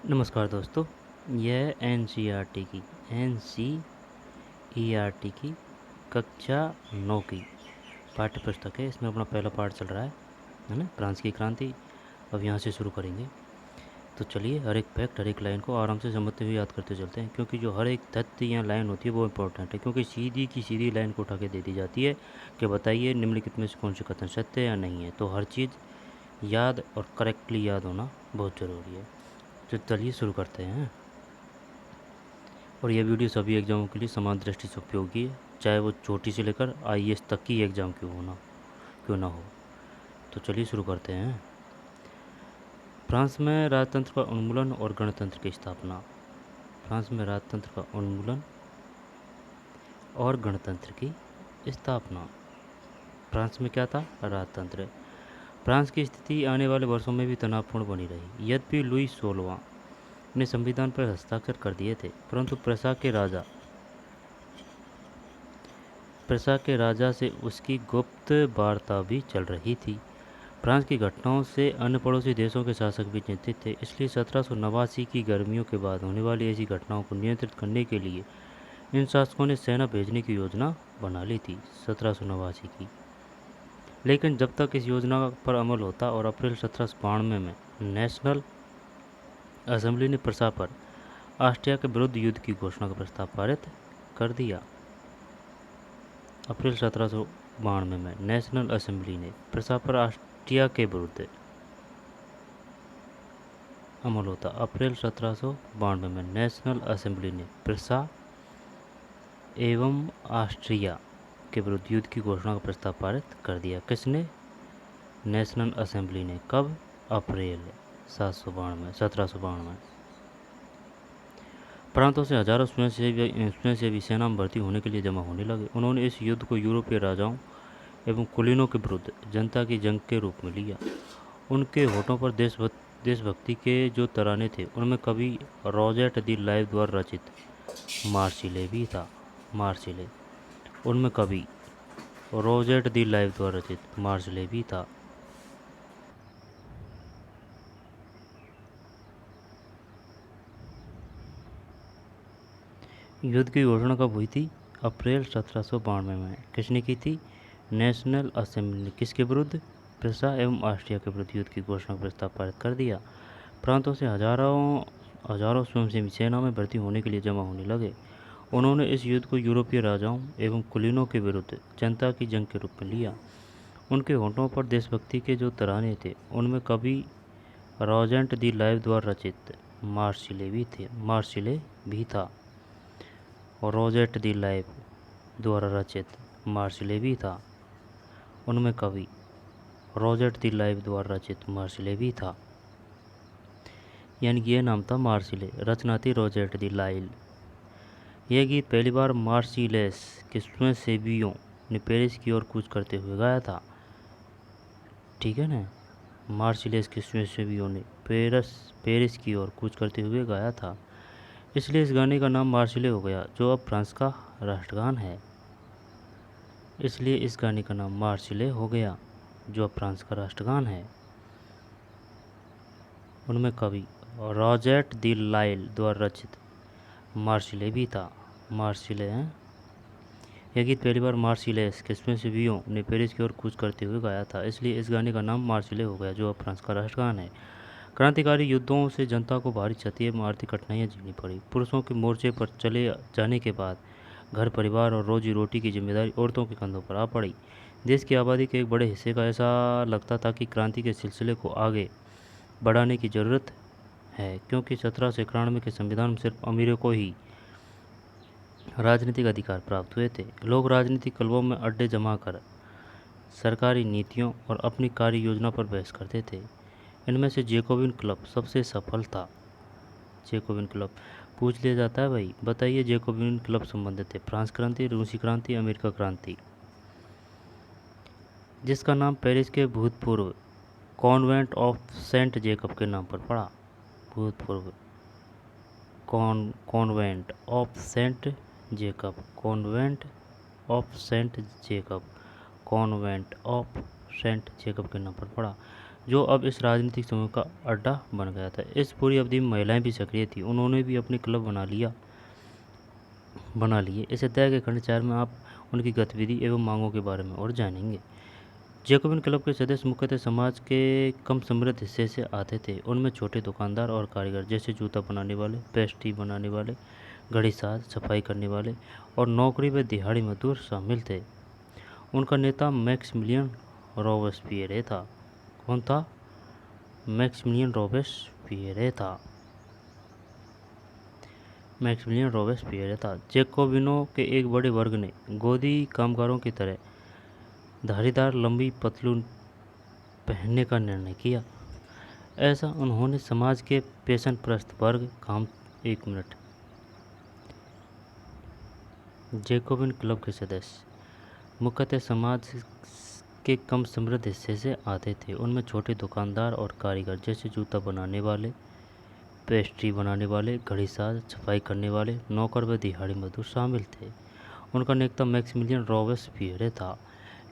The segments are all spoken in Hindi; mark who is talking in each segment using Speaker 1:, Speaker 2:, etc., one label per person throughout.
Speaker 1: नमस्कार दोस्तों। यह N C E R T की कक्षा 9 की पाठ्य पुस्तक है। इसमें अपना पहला पाठ चल रहा है ना, फ्रांस की क्रांति। अब यहाँ से शुरू करेंगे। तो चलिए, हर एक फैक्ट, हर एक लाइन को आराम से समझते हुए याद करते चलते हैं, क्योंकि जो हर एक तथ्य या लाइन होती है वो इम्पोर्टेंट है। क्योंकि सीधी की सीधी लाइन को उठा के दे दी जाती है कि बताइए निम्नलिखित में से कौन सी कथन सत्य है या नहीं है। तो हर चीज़ याद और करेक्टली याद होना बहुत ज़रूरी है। तो चलिए शुरू करते हैं। और यह वीडियो सभी एग्जामों के लिए समान दृष्टि से उपयोगी है, चाहे वो छोटी से लेकर आईएएस तक की एग्ज़ाम क्यों ना हो। तो चलिए शुरू करते हैं। फ्रांस में राजतंत्र का उन्मूलन और गणतंत्र की स्थापना। फ्रांस में राजतंत्र का उन्मूलन और गणतंत्र की स्थापना। फ्रांस में क्या था? राजतंत्र। फ्रांस की स्थिति आने वाले वर्षों में भी तनावपूर्ण बनी रही। यद्यपि लुई 16वां ने संविधान पर हस्ताक्षर कर दिए थे, परंतु प्रशा के राजा से उसकी गुप्त वार्ता भी चल रही थी। फ्रांस की घटनाओं से अन्य पड़ोसी देशों के शासक भी चिंतित थे। इसलिए 1789 की गर्मियों के बाद होने वाली ऐसी घटनाओं को नियंत्रित करने के लिए इन शासकों ने सेना भेजने की योजना बना ली थी 1789 की। लेकिन जब तक इस योजना पर अमल होता और अप्रैल 1792 में नेशनल असेंबली ने प्रशा पर ऑस्ट्रिया के विरुद्ध युद्ध की घोषणा का प्रस्ताव पारित कर दिया। अप्रैल 1792 में नेशनल असेंबली ने प्रशा पर ऑस्ट्रिया के विरुद्ध अमल होता। अप्रैल 1792 में नेशनल असेंबली ने प्रशा एवं ऑस्ट्रिया के विरुद्ध युद्ध की घोषणा का प्रस्ताव पारित कर दिया। किसने? नेशनल असेंबली ने। कब? अप्रैल 1792। प्रांतों से हजारों स्वयंसेवी सेना में भर्ती होने के लिए जमा होने लगे। उन्होंने इस युद्ध को यूरोपीय राजाओं एवं कुलीनों के विरुद्ध जनता की जंग के रूप में लिया। उनके होठों पर देशभक्ति के जो तराने थे, उनमें कवि रॉजेट दी लाइव द्वारा रचित मार्सिले भी था। मार्सिले। उनमें कवि रॉजेट दी लाइव द्वारा रचित मार्सिले भी था। युद्ध की घोषणा कब हुई थी? अप्रैल 1792 में। किसने की थी? नेशनल असेंबली ने। किसके विरुद्ध? प्रशा एवं ऑस्ट्रिया के विरुद्ध युद्ध की घोषणा का प्रस्ताव पारित कर दिया। प्रांतों से हजारों स्वयंसेवी सेना में भर्ती होने के लिए जमा होने लगे। उन्होंने इस युद्ध को यूरोपीय राजाओं एवं कुलीनों के विरुद्ध जनता की जंग के रूप में लिया। उनके होठों पर देशभक्ति के जो तराने थे, उनमें कवि रॉजेट दी लाइव द्वारा रचित मार्सिले भी था। और रॉजेट दी लाइव द्वारा रचित मार्सिले भी था। उनमें कवि रॉजेट दी लाइव द्वारा रचित मार्सिले भी था। यानी कि यह नाम था मार्सिले, रचना थी रॉजेट दी लाइल। यह गीत पहली बार मार्सिलेस के स्वयंसेवियों ने पेरिस की ओर कूच करते हुए गाया था। ठीक है ना? मार्सिलेस के स्वयंसेवियों ने पेरिस की ओर कूच करते हुए गाया था। इसलिए इस गाने का नाम मार्सिले हो गया, जो अब फ्रांस का राष्ट्रगान है। इसलिए इस गाने का नाम मार्सिले हो गया, जो अब फ्रांस का राष्ट्रगान है। उनमें कवि रॉजेट दी लाइल द्वारा रचित मार्सिले भी था। मार्सिले हैं। यह गीत पहली बार मार्सिलेस के स्वयंसेवियों ने पेरिस की ओर कूच करते हुए गाया था। इसलिए इस गाने का नाम मार्सिले हो गया, जो अब फ्रांस का राष्ट्रगान है। क्रांतिकारी युद्धों से जनता को भारी क्षति एवं आर्थिक कठिनाइयाँ झेलनी पड़ी। पुरुषों के मोर्चे पर चले जाने के बाद घर परिवार और रोजी रोटी की जिम्मेदारी औरतों के कंधों पर आ पड़ी। देश की आबादी के एक बड़े हिस्से का ऐसा लगता था कि क्रांति के सिलसिले को आगे बढ़ाने की ज़रूरत है, क्योंकि 1791 के संविधान में सिर्फ अमीरों को ही राजनीतिक अधिकार प्राप्त हुए थे। लोग राजनीतिक क्लबों में अड्डे जमा कर सरकारी नीतियों और अपनी कार्य योजना पर बहस करते थे। इनमें से जैकोबिन क्लब सबसे सफल था। जैकोबिन क्लब पूछ लिया जाता है भाई, बताइए जैकोबिन क्लब संबंधित थे फ्रांस क्रांति, रूसी क्रांति, अमेरिका क्रांति। जिसका नाम पेरिस के भूतपूर्व कॉन्वेंट ऑफ सेंट जेकब के नाम पर पड़ा। भूतपूर्व convent of saint Jacob, convent of saint Jacob, convent of saint Jacob के नाम पर पड़ा। जो अब इस राजनीतिक समूह का अड्डा बन गया था। इस पूरी अवधि में महिलाएं भी सक्रिय थी, उन्होंने भी अपने क्लब बना लिए। इस अध्याय के खंड 4 में आप उनकी गतिविधि एवं मांगों के बारे में और जानेंगे। जैकोबिन क्लब के सदस्य मुख्यतः समाज के कम समृद्ध हिस्से से आते थे। उनमें छोटे दुकानदार और कारीगर जैसे जूता बनाने वाले, पेस्ट्री बनाने वाले, घड़ीसाज, सफाई करने वाले और नौकरी व दिहाड़ी मजदूर शामिल थे। उनका नेता मैक्सिमिलियन रोबेस्पियरे था। कौन था? मैक्सिमिलियन रोबेस्पियरे था। मैक्सिमिलियन रोबेस्पियरे था। जैकोबिनों के एक बड़े वर्ग ने गोदी कामगारों की तरह धारीदार लंबी पतलून पहनने का निर्णय किया। ऐसा उन्होंने समाज के पेशेंटप्रस्त वर्ग एक मिनट। जैकोबिन क्लब के सदस्य मुख्यतः समाज के कम समृद्ध हिस्से से आते थे। उनमें छोटे दुकानदार और कारीगर जैसे जूता बनाने वाले, पेस्ट्री बनाने वाले, घड़ीसाज, सफाई करने वाले, नौकर व दिहाड़ी मजदूर शामिल थे। उनका नेता मैक्सिमिलियन रोबेस्पियरे था।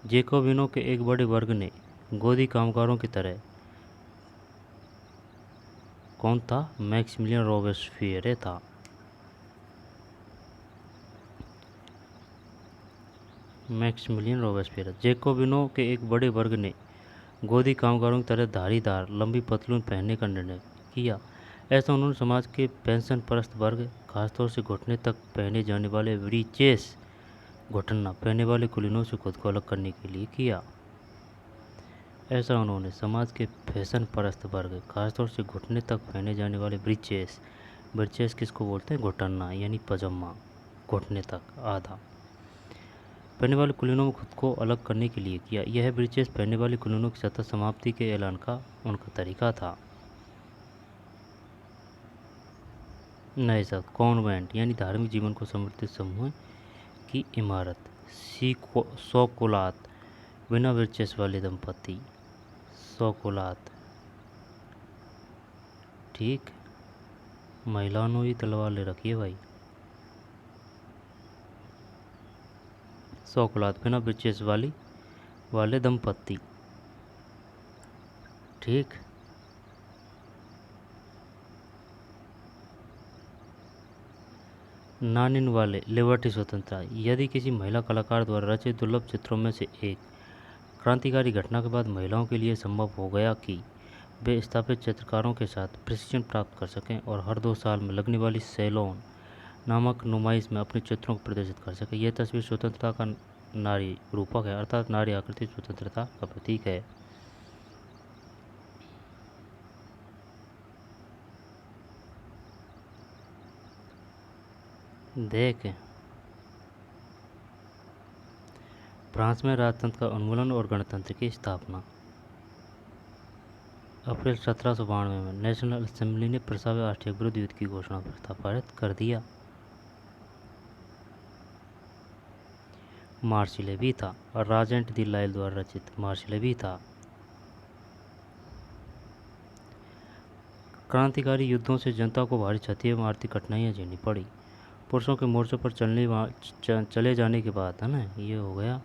Speaker 1: जैकोबिनों के एक बड़े वर्ग ने गोदी कामगारों की तरह कौन था? मैक्सिमिलियन रोबेस्पियरे था। मैक्सिमिलियन रोबेस्पियरे। जैकोबिनों के एक बड़े वर्ग ने गोदी कामगारों की तरह धारीदार लंबी पतलून पहनने का निर्णय किया। ऐसा उन्होंने समाज के पेंशन परस्त वर्ग, खासतौर से घुटने तक पहने जाने वाले ब्रीचेस, घुटना पहनने वाले कुलीनों से खुद को अलग करने के लिए किया। ऐसा उन्होंने समाज के फैशन परस्त वर्ग, खासतौर से घुटने तक पहने जाने वाले ब्रीचेस किसको बोलते हैं? घुटना यानी पजामा, घुटने तक आधा पहनने वाले कुलीनों में खुद को अलग करने के लिए किया। यह ब्रीचेस पहनने वाले कुलीनों की सतत समाप्ति के ऐलान का उनका तरीका था। नए शब्द कॉन्वेंट यानी धार्मिक जीवन को समर्पित समूह की इमारत। शौकोलात बिना ब्रीचेस वाले दंपति। शौकोलात ठीक। महिलाओं ने ही तलवार ले रखी है भाई। शौकोलात बिना ब्रीचेस वाले दंपति ठीक। नानिन वाले लिबर्टी स्वतंत्रता। यदि किसी महिला कलाकार द्वारा रचित दुर्लभ चित्रों में से एक क्रांतिकारी घटना के बाद महिलाओं के लिए संभव हो गया कि वे स्थापित चित्रकारों के साथ प्रशिक्षण प्राप्त कर सकें और हर 2 साल में लगने वाली सैलोन नामक नुमाइश में अपने चित्रों को प्रदर्शित कर सकें। यह तस्वीर स्वतंत्रता का नारी रूपक है, अर्थात नारी आकृति स्वतंत्रता का प्रतीक है। देख, फ्रांस में राजतंत्र का उन्मूलन और गणतंत्र की स्थापना। अप्रैल 1792 में नेशनल असेंबली ने प्रस्तावित राष्ट्रीय विरुद्ध युद्ध की घोषणा प्रस्ताव पारित कर दिया। मार्सिलेबी था और राजेंट दी लाइल द्वारा रचित मार्सिलेबी था। क्रांतिकारी युद्धों से जनता को भारी क्षति एवं आर्थिक कठिनाइयाँ झेलनी पड़ी। पुरुषों के मोर्चों पर चले जाने के बाद है ना, ये हो गया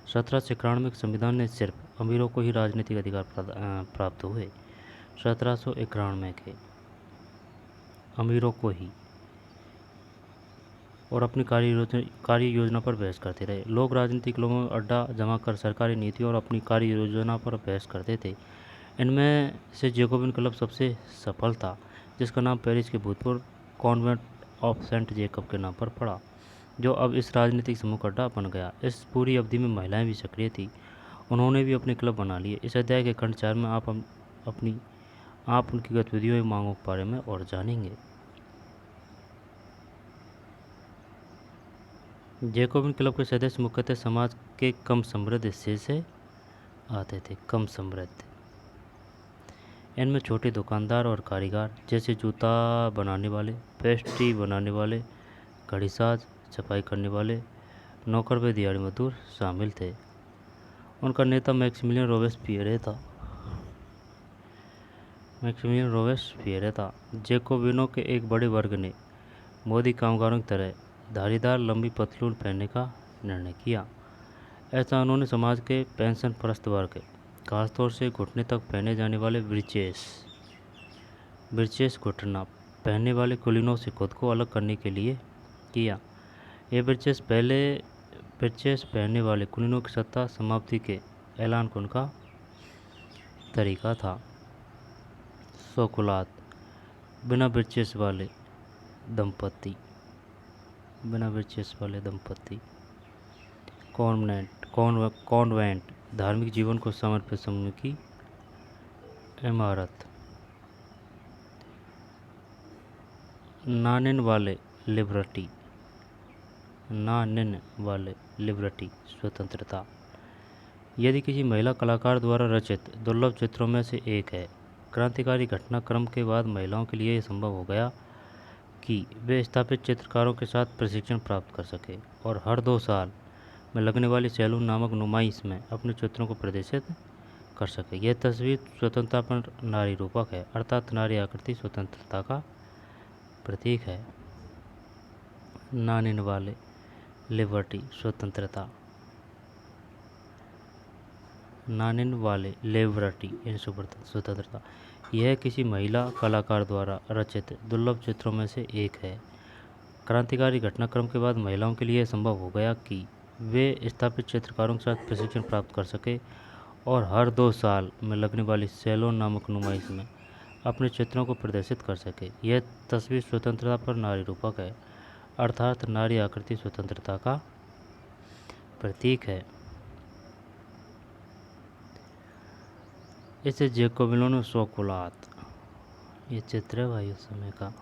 Speaker 1: 1791 के संविधान ने सिर्फ अमीरों को ही राजनीतिक अधिकार प्राप्त हुए। 1791 के अमीरों को ही, और अपनी कार्य योजना पर बहस करते रहे। लोग राजनीतिक लोगों में अड्डा जमा कर सरकारी नीतियों और अपनी कार्य योजना पर बहस करते थे। इनमें से जैकोबिन क्लब सबसे सफल था, जिसका नाम पेरिस के भूतपूर्व कॉन्वेंट ऑफ सेंट जेकब के नाम पर पड़ा, जो अब इस राजनीतिक समूह का अड्डा बन गया। इस पूरी अवधि में महिलाएं भी सक्रिय थी, उन्होंने भी अपने क्लब बना लिए। इस अध्याय के खंड 4 में आप उनकी गतिविधियों एवं मांगों के बारे में और जानेंगे। जैकोबिन क्लब के सदस्य मुख्यतः समाज के कम समृद्ध हिस्से से आते थे। कम समृद्ध, इनमें छोटे दुकानदार और कारीगर जैसे जूता बनाने वाले, पेस्ट्री बनाने वाले, घड़ीसाज, सफाई करने वाले, नौकर व दिहाड़ी मजदूर शामिल थे। उनका नेता मैक्सिमिलियन रोबेस्पियरे था। जैकोबिनों के एक बड़े वर्ग ने मोदी कामगारों की तरह धारीदार लंबी पतलून पहनने का निर्णय किया। ऐसा उन्होंने समाज के पेंशन परस्त वर्ग, खासतौर से घुटने तक पहने जाने वाले ब्रीचेस घुटना पहनने वाले कुलीनों से खुद को अलग करने के लिए किया। ये ब्रीचेस पहनने वाले कुलीनों की सत्ता समाप्ति के ऐलान का उनका तरीका था। सोकुलात बिना ब्रीचेस वाले दंपति। कॉन्वेंट धार्मिक जीवन को समर्पित समूह की इमारत। नानिन वाले लिबर्टी स्वतंत्रता। यदि किसी महिला कलाकार द्वारा रचित दुर्लभ चित्रों में से एक है। क्रांतिकारी घटनाक्रम के बाद महिलाओं के लिए यह संभव हो गया कि वे स्थापित चित्रकारों के साथ प्रशिक्षण प्राप्त कर सके और हर 2 साल में लगने वाली सैलून नामक नुमाइश में अपने चित्रों को प्रदर्शित कर सके। यह तस्वीर स्वतंत्रता पर नारी रूपक है, अर्थात नारी आकृति स्वतंत्रता का प्रतीक है। नानिन वाले लिबर्टी स्वतंत्रता। यह किसी महिला कलाकार द्वारा रचित दुर्लभ चित्रों में से एक है। क्रांतिकारी घटनाक्रम के बाद महिलाओं के लिए यह संभव हो गया कि वे स्थापित चित्रकारों के साथ प्रशिक्षण प्राप्त कर सके और हर 2 साल में लगने वाली सैलून नामक नुमाइश में अपने चित्रों को प्रदर्शित कर सके। यह तस्वीर स्वतंत्रता पर नारी रूपक है, अर्थात नारी आकृति स्वतंत्रता का प्रतीक है। इसे जैकोबिनो सोकुलात, ये चित्र है भाई उस समय का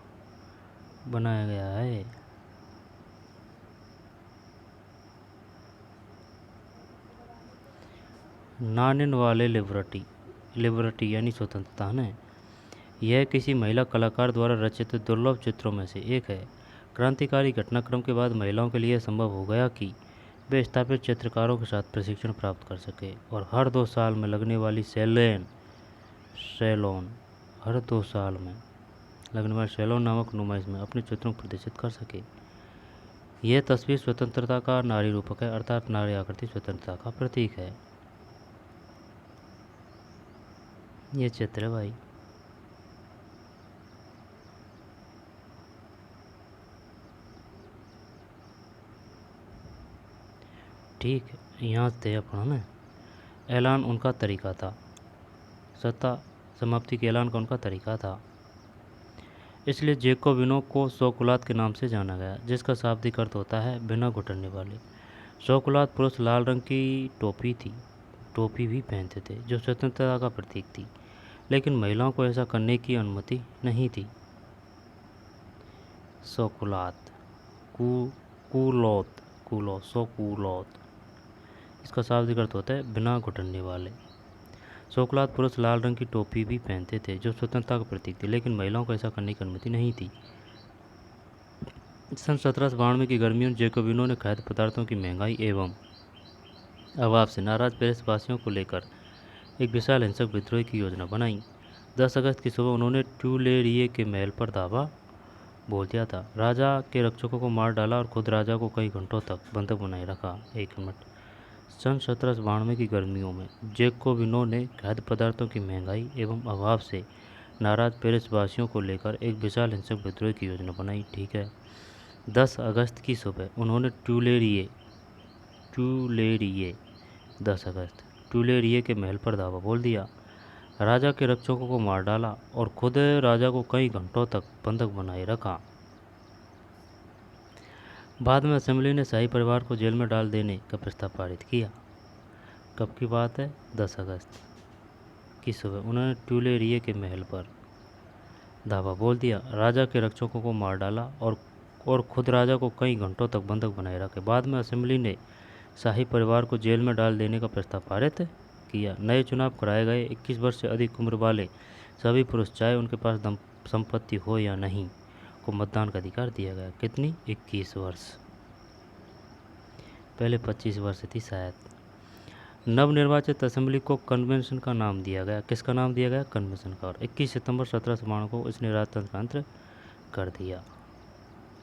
Speaker 1: बनाया गया है। नानिन वाले लिबर्टी यानी स्वतंत्रता है। यह किसी महिला कलाकार द्वारा रचित दुर्लभ चित्रों में से एक है। क्रांतिकारी घटनाक्रम के बाद महिलाओं के लिए संभव हो गया कि वे स्थापित चित्रकारों के साथ प्रशिक्षण प्राप्त कर सके और हर 2 साल में लगने वाली सैलून नामक नुमाइश में अपने चित्रों को प्रदर्शित कर सके। यह तस्वीर स्वतंत्रता का नारी रूपक है, अर्थात नारी आकृति स्वतंत्रता का प्रतीक है। ये चित्र है भाई। ठीक है, यहाँ थे अपना ना ऐलान उनका तरीका था, सत्ता समाप्ति के ऐलान का उनका तरीका था। इसलिए जैकोबिनो को सोकुलात के नाम से जाना गया, जिसका शाब्दिक अर्थ होता है बिना घुटने वाले। सोकुलात पुरुष लाल रंग की टोपी भी पहनते थे, जो स्वतंत्रता का प्रतीक थी, लेकिन महिलाओं को ऐसा करने की अनुमति नहीं थी। सोकुलात सोकुलोत इसका शाब्दिक अर्थ होता है बिना घुटने वाले। सोकुलात पुरुष लाल रंग की टोपी भी पहनते थे, जो स्वतंत्रता का प्रतीक थी, लेकिन महिलाओं को ऐसा करने की अनुमति नहीं थी। सन 1792 की गर्मियों में जैकोबिनो ने खाद्य पदार्थों की महंगाई एवं अभाव से नाराज पेरिस वासियों को लेकर एक विशाल हिंसक विद्रोह की योजना बनाई। 10 अगस्त की सुबह उन्होंने ट्यूलेरिये के महल पर धावा बोल दिया था। राजा के रक्षकों को मार डाला और खुद राजा को कई घंटों तक बंधक बनाए रखा। सन 1792 की गर्मियों में जैकोबिनो ने खाद्य पदार्थों की महंगाई एवं अभाव से नाराज पेरिस वासियों को लेकर एक विशाल हिंसक विद्रोह की योजना बनाई। ठीक है, 10 अगस्त की सुबह उन्होंने ट्यूलेरिये के महल पर धावा बोल दिया, राजा के रक्षकों को मार डाला और खुद राजा को कई घंटों तक बंधक बनाए रखा। बाद में असेंबली ने शाही परिवार को जेल में डाल देने का प्रस्ताव पारित किया। कब की बात है? 10 अगस्त की सुबह उन्होंने ट्यूलेरिये के महल पर धावा बोल दिया, राजा के रक्षकों को मार डाला और खुद राजा को कई घंटों तक बंधक बनाए रखे। बाद में असेंबली ने शाही परिवार को जेल में डाल देने का प्रस्ताव पारित किया। नए चुनाव कराए गए 21 वर्ष से अधिक उम्र वाले सभी पुरुष, चाहे उनके पास संपत्ति हो या नहीं, को मतदान का अधिकार दिया गया। कितनी? 21 वर्ष, पहले 25 वर्ष थी शायद। नवनिर्वाचित असेंबली को कन्वेंशन का नाम दिया गया। किसका नाम दिया गया? कन्वेंशन का। और 21 सितंबर 1792 को इसने राजतंत्र कर दिया।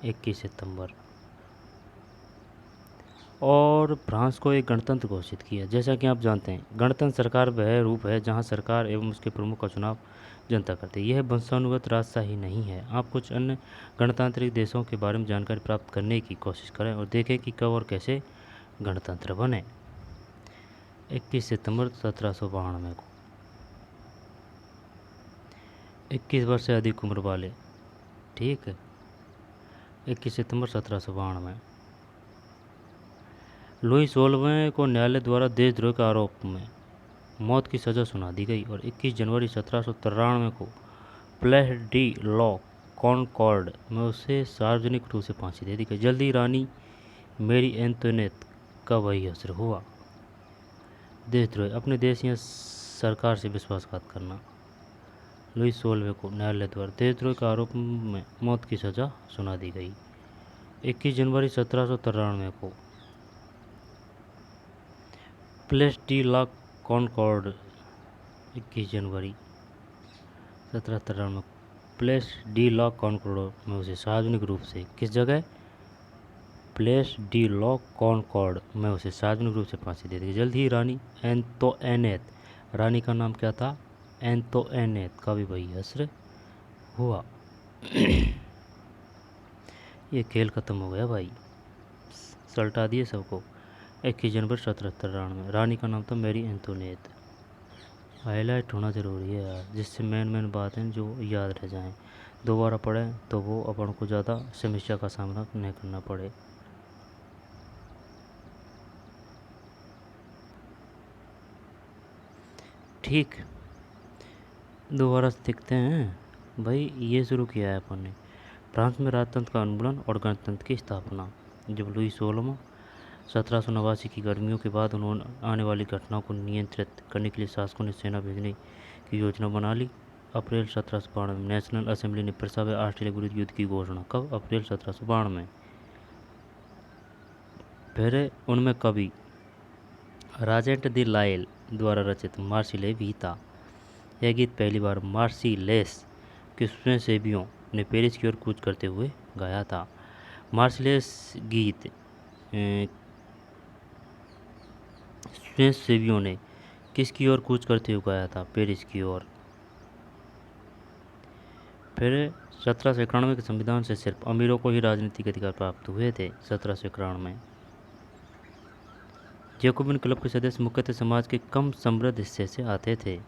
Speaker 1: 21 सितंबर और फ्रांस को एक गणतंत्र घोषित किया। जैसा कि आप जानते हैं, गणतंत्र सरकार वह रूप है जहां सरकार एवं उसके प्रमुख का चुनाव जनता करती है। यह वंशानुगत राजशाही नहीं है। आप कुछ अन्य गणतांत्रिक देशों के बारे में जानकारी प्राप्त करने की कोशिश करें और देखें कि कब और कैसे गणतंत्र बने। 21 सितंबर 1792 को 21 वर्ष से अधिक उम्र वाले, ठीक है, 21 सितंबर 1792। लुई 16वें को न्यायालय द्वारा देशद्रोह के आरोप में मौत की सज़ा सुना दी गई और 21 जनवरी 1793 को प्लेस डी लॉ कॉनकॉर्ड में उसे सार्वजनिक रूप से फांसी दे दी गई। जल्दी रानी मेरी एंटोनेट का वही असर हुआ। देशद्रोह, अपने देश या सरकार से विश्वासघात करना। लुई 16वें को न्यायालय द्वारा देशद्रोह के आरोप में मौत की सज़ा सुना दी गई। 21 जनवरी 1793 को प्लेस डी ला कॉनकॉर्ड, 21 जनवरी 1793 में प्लेस डी ला कॉनकॉर्ड में उसे सार्वजनिक रूप से, किस जगह, प्लेस डी ला कॉनकॉर्ड में उसे सार्वजनिक रूप से फांसी दे दी। जल्द ही रानी एंटोनेट, रानी का नाम क्या था, एंटोनेट का भी वही असर हुआ। ये खेल ख़त्म हो गया भाई, सल्टा दिए सबको। 21 जनवरी 1793 में रानी का नाम था मैरी एंटोनेट। हाईलाइट होना ज़रूरी है यार, जिससे मेन बातें जो याद रह जाएं, दोबारा पढ़ें तो वो अपन को ज़्यादा समस्या का सामना नहीं करना पड़े। ठीक, दोबारा देखते हैं भाई। ये शुरू किया है अपन ने, फ्रांस में राजतंत्र का उन्मूलन और गणतंत्र की स्थापना। जब लुई 16वां 1789 की गर्मियों के बाद उन्होंने आने वाली घटनाओं को नियंत्रित करने के लिए शासकों ने सेना भेजने की योजना बना ली। अप्रैल 1792 में नेशनल असेंबली ने प्रस्ताव ऑस्ट्रेलिया विरुद्ध युद्ध की घोषणा। कब, अप्रैल 1792 में। फिर उनमें कवि राजेंट द लायल द्वारा रचित मार्सिलेस भी था। यह गीत पहली बार मार्सिलेस के स्वयंसेवियों ने पेरिस की ओर कूच करते हुए गाया था। मार्सिलेस गीत स्वयंसेवियों ने किसकी ओर कूच करते हुए गाया था, पेरिस की ओर। फिर 1791 के संविधान से सिर्फ अमीरों को ही राजनीतिक अधिकार प्राप्त हुए थे। 1791 में जैकोबिन क्लब के सदस्य मुख्यतः समाज के कम समृद्ध हिस्से से आते थे।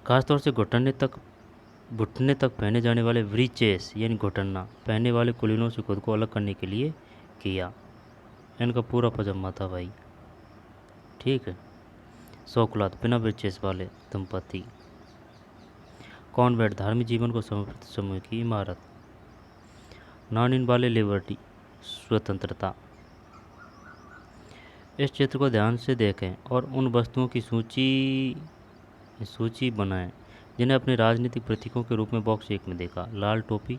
Speaker 1: खासतौर से घुटने तक पहने जाने वाले ब्रीचेस यानी घुटना पहनने वाले कुलीनों से खुद को अलग करने के लिए किया। इनका पूरा पजामा था भाई, ठीक है। सोकलात, बिना ब्रीचेस वाले दंपति। कॉन्वेंट, धार्मिक जीवन को समर्पित समूह की इमारत। नॉन इन वाले लिबर्टी, स्वतंत्रता। इस चित्र को ध्यान से देखें और उन वस्तुओं की सूची बनाएं जिन्हें अपने राजनीतिक प्रतीकों के रूप में बॉक्स 1 में देखा। लाल टोपी,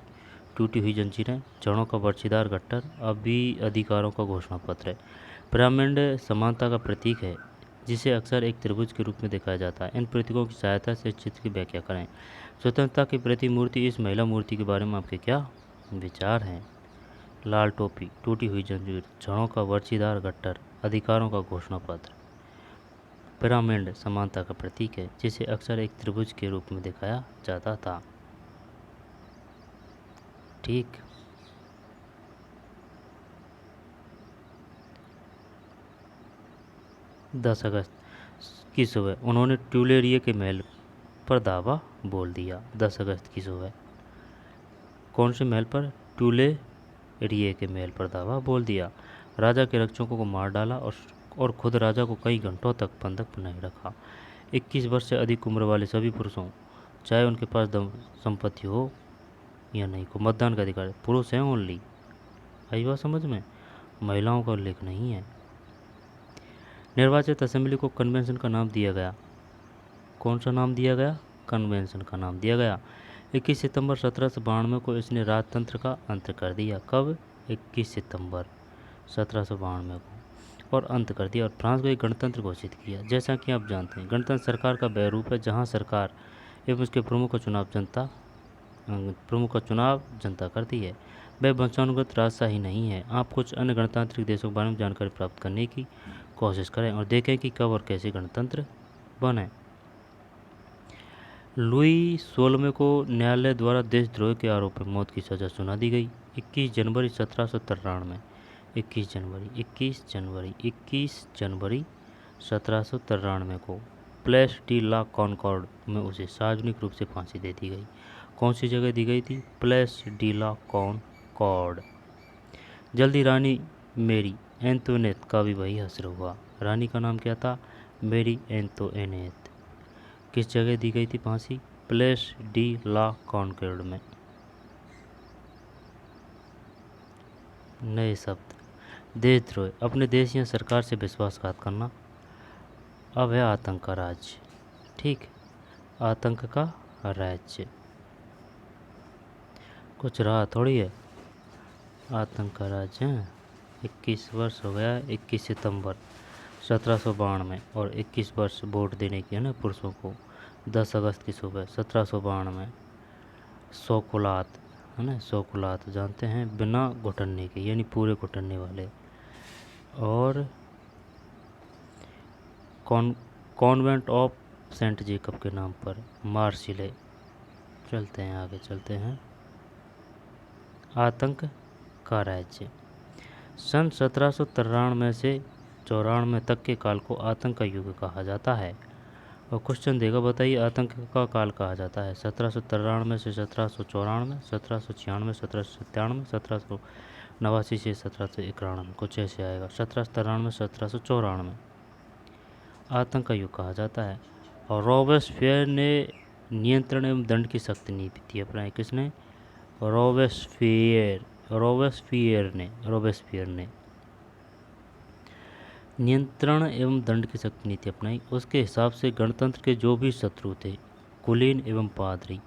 Speaker 1: टूटी हुई जंजीरें, जड़ों का बर्छीदार गट्टर, अभी अधिकारों का घोषणा पत्र। पिरामिड समानता का प्रतीक है जिसे अक्सर एक त्रिभुज के रूप में दिखाया जाता है। इन प्रतीकों की सहायता से चित्र की व्याख्या करें। स्वतंत्रता की प्रतिमूर्ति, इस महिला मूर्ति के बारे में आपके क्या विचार हैं। लाल टोपी, टूटी हुई जंजीर, जड़ों का बर्छीदार गट्टर, अधिकारों का घोषणा पत्र। पिरामिड समानता का प्रतीक है जिसे अक्सर एक त्रिभुज के रूप में दिखाया जाता था, ठीक। दस अगस्त की सुबह उन्होंने ट्यूलेरिए के महल पर दावा बोल दिया। 10 अगस्त की सुबह कौन से महल पर, ट्यूलेरिए के महल पर दावा बोल दिया। राजा के रक्षकों को मार डाला और खुद राजा को कई घंटों तक बंधक बनाए रखा। 21 वर्ष से अधिक उम्र वाले सभी पुरुषों, चाहे उनके पास संपत्ति हो या नहीं, को मतदान का अधिकार। पुरुष हैं ओनली, आई बात समझ में, महिलाओं का उल्लेख नहीं है। निर्वाचित असेंबली को कन्वेंशन का नाम दिया गया। कौन सा नाम दिया गया, कन्वेंशन का नाम दिया गया। 21 सितंबर 1792 को इसने राजतंत्र का अंत कर दिया। कब, 21 सितंबर 1792 को, और अंत कर दिया और फ्रांस को एक गणतंत्र घोषित किया। जैसा कि आप जानते हैं, गणतंत्र सरकार का वह रूप है जहां सरकार एवं उसके प्रमुख का चुनाव जनता करती है। वह वंशानुगत रास्ता ही नहीं है। आप कुछ अन्य गणतांत्रिक देशों के बारे में जानकारी प्राप्त करने की कोशिश करें और देखें कि कब और कैसे गणतंत्र बने। लुई 16वें को न्यायालय द्वारा देशद्रोह के आरोप में मौत की सज़ा सुना दी गई। 21 जनवरी 1793 21 जनवरी 1793 को प्लेस डी ला कॉनकॉर्ड में उसे सार्वजनिक रूप से फांसी दे दी गई। कौन सी जगह दी गई थी? Place D la Concorde. जल्दी रानी मेरी एंटोनेट का भी वही हश्र हुआ। रानी का नाम क्या था? मेरी एंटोनेट। किस जगह दी गई थी फांसी? प्लेस डी ला कॉनकॉर्ड में। नए शब्द: देशद्रोह, अपने देश या सरकार से विश्वासघात करना। अब है आतंक का राज्य। ठीक, आतंक का राज्य कुछ रहा थोड़ी है। आतंक का राज्य है। 21 वर्ष हो गया, 21 सितंबर 1792 और 21 वर्ष वोट देने की है ना पुरुषों को। 10 अगस्त की सुबह 1792 शौकुलात है ना, शौकुलात जानते हैं, बिना घुटनने के यानी पूरे घुटनने वाले। और कॉन्वेंट ऑफ सेंट जेकब के नाम पर मार्सिले। चलते हैं आगे, चलते हैं। आतंक का राज्य सन 1793 से 94 तक के काल को आतंक का युग कहा जाता है। और क्वेश्चन देगा, बताइए आतंक का काल कहा जाता है 1793 से 1794, 1796, 1797, 1789 से 1791। कुछ ऐसे आएगा। 1793, 1794 आतंक का युग कहा जाता है। और रॉबेस्पियर ने नियंत्रण एवं दंड की सख्त नीति अपनाई। किसने? रॉबेस्पियर ने नियंत्रण एवं दंड की सख्त नीति अपनाई। उसके हिसाब से गणतंत्र के जो भी शत्रु थे, कुलीन एवं पादरी,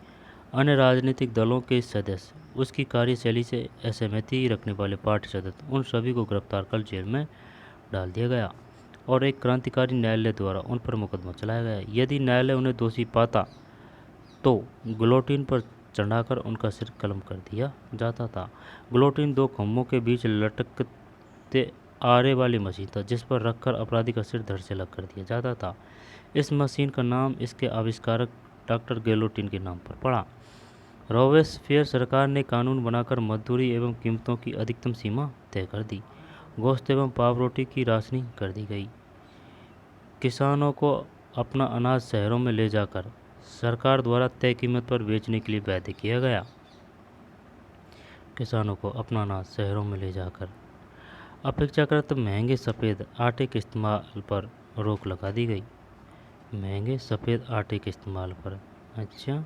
Speaker 1: अन्य राजनीतिक दलों के सदस्य, उसकी कार्यशैली से असहमति रखने वाले पार्टी सदस्य, उन सभी को गिरफ्तार कर जेल में डाल दिया गया और एक क्रांतिकारी न्यायालय द्वारा उन पर मुकदमा चलाया गया। यदि न्यायालय उन्हें दोषी पाता तो गिलोटिन पर चढ़ाकर उनका सिर कलम कर दिया जाता था। गिलोटिन 2 खम्भों के बीच लटकते आरे वाली मशीन था जिस पर रखकर अपराधी का सिर धड़ से अलग कर दिया जाता था। इस मशीन का नाम इसके आविष्कारक डॉक्टर गिलोटिन के नाम पर पड़ा। रॉबेस्पियर सरकार ने कानून बनाकर मजदूरी एवं कीमतों की अधिकतम सीमा तय कर दी। गोश्त एवं पाव रोटी की राशनिंग कर दी गई। किसानों को अपना अनाज शहरों में ले जाकर सरकार द्वारा तय कीमत पर बेचने के लिए बाध्य किया गया। किसानों को अपना अनाज शहरों में ले जाकर अपेक्षाकृत महंगे सफ़ेद आटे के इस्तेमाल पर रोक लगा दी गई। महंगे सफ़ेद आटे के इस्तेमाल पर। अच्छा,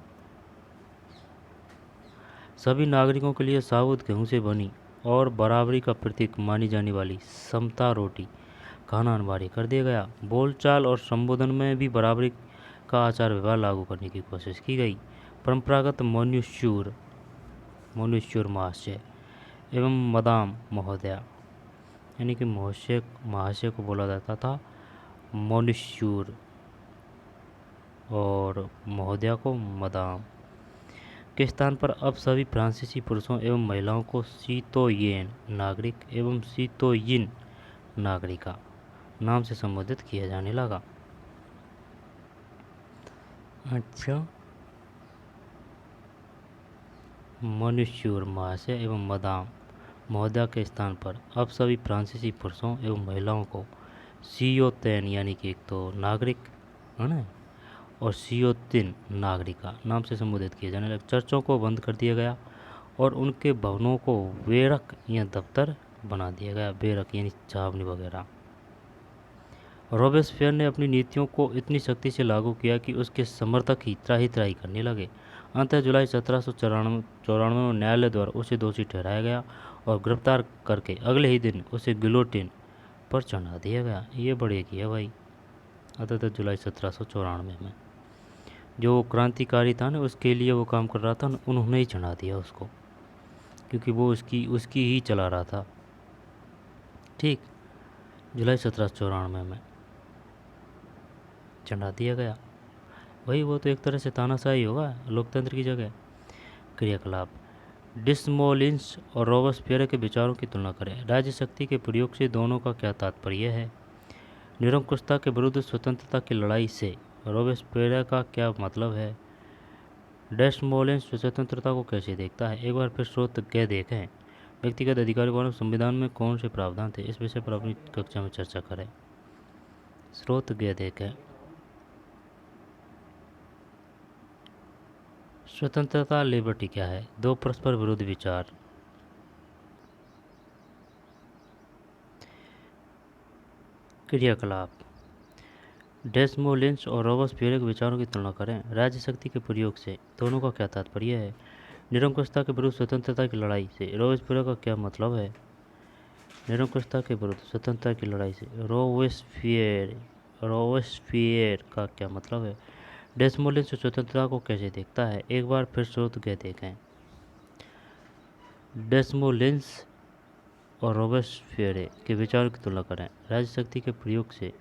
Speaker 1: सभी नागरिकों के लिए साबुत गेहूं से बनी और बराबरी का प्रतीक मानी जाने वाली समता रोटी खाना अनिवार्य कर दिया गया। बोलचाल और संबोधन में भी बराबरी का आचार व्यवहार लागू करने की कोशिश की गई। परंपरागत मनुष्योर महाशय एवं मदाम महोदया, यानी कि महाशय को बोला जाता था मनुष्योर और महोदया को मदाम के स्थान पर अब सभी फ्रांसीसी पुरुषों एवं महिलाओं को सीतोयेन नागरिक एवं सीतोयिन नागरिका नाम से संबोधित किया जाने लगा। अच्छा, मनुष्योर महाशय एवं मदाम महोदया के स्थान पर अब सभी फ्रांसीसी पुरुषों एवं महिलाओं को सियोतैन यानी कि एक तो नागरिक है ना और सियोतिन नागरिका नाम से संबोधित किए जाने लगे। चर्चों को बंद कर दिया गया और उनके भवनों को बेरक या दफ्तर बना दिया गया। बेरक यानी छावनी वगैरह। रॉबेस्पियर ने अपनी नीतियों को इतनी सख्ती से लागू किया कि उसके समर्थक ही त्राही त्राही करने लगे। अंततः जुलाई 1794 में न्यायालय द्वारा उसे दोषी ठहराया गया और गिरफ्तार करके अगले ही दिन उसे गिलोटिन पर चढ़ा दिया गया। ये बढ़िया किया भाई। अंततः जुलाई 1794 में जो क्रांतिकारी था ना, उसके लिए वो काम कर रहा था, उन्होंने ही चढ़ा दिया उसको, क्योंकि वो उसकी ही चला रहा था। ठीक, जुलाई 1794 में चढ़ा दिया गया। वही, वो तो एक तरह से तानाशाही होगा लोकतंत्र की जगह। क्रियाकलाप: डिसमोलिन्स और रॉबespierre के विचारों की तुलना करें। राज्य शक्ति के प्रयोग से दोनों का क्या तात्पर्य है? निरंकुशता के विरुद्ध स्वतंत्रता की लड़ाई से रॉबespierre का क्या मतलब है? डेसमोलिन्स स्वतंत्रता को कैसे देखता है? एक बार फिर स्रोत क्या देखें। व्यक्तिगत अधिकारों के संविधान में कौन से प्रावधान थे? इस विषय पर अपनी कक्षा में चर्चा करें। स्रोत क्या देखें। स्वतंत्रता लिबर्टी क्या है? दो परस्पर विरोधी विचार। क्रियाकलाप। डेसमोलिन्स और रॉबespierre के विचारों की तुलना करें। राज्य शक्ति के प्रयोग से दोनों का क्या तात्पर्य है? निरंकुशता के विरुद्ध स्वतंत्रता की लड़ाई से रॉबespierre का क्या मतलब है? निरंकुशता के विरुद्ध स्वतंत्रता की लड़ाई से रॉबespierre का क्या मतलब है? डेसमोलिन्स स्वतंत्रता को कैसे देखता है? एक बार फिर स्रोत क्या देखें। डेसमोलिन्स और रॉबespierre के विचारों की तुलना करें। राज्य शक्ति के प्रयोग से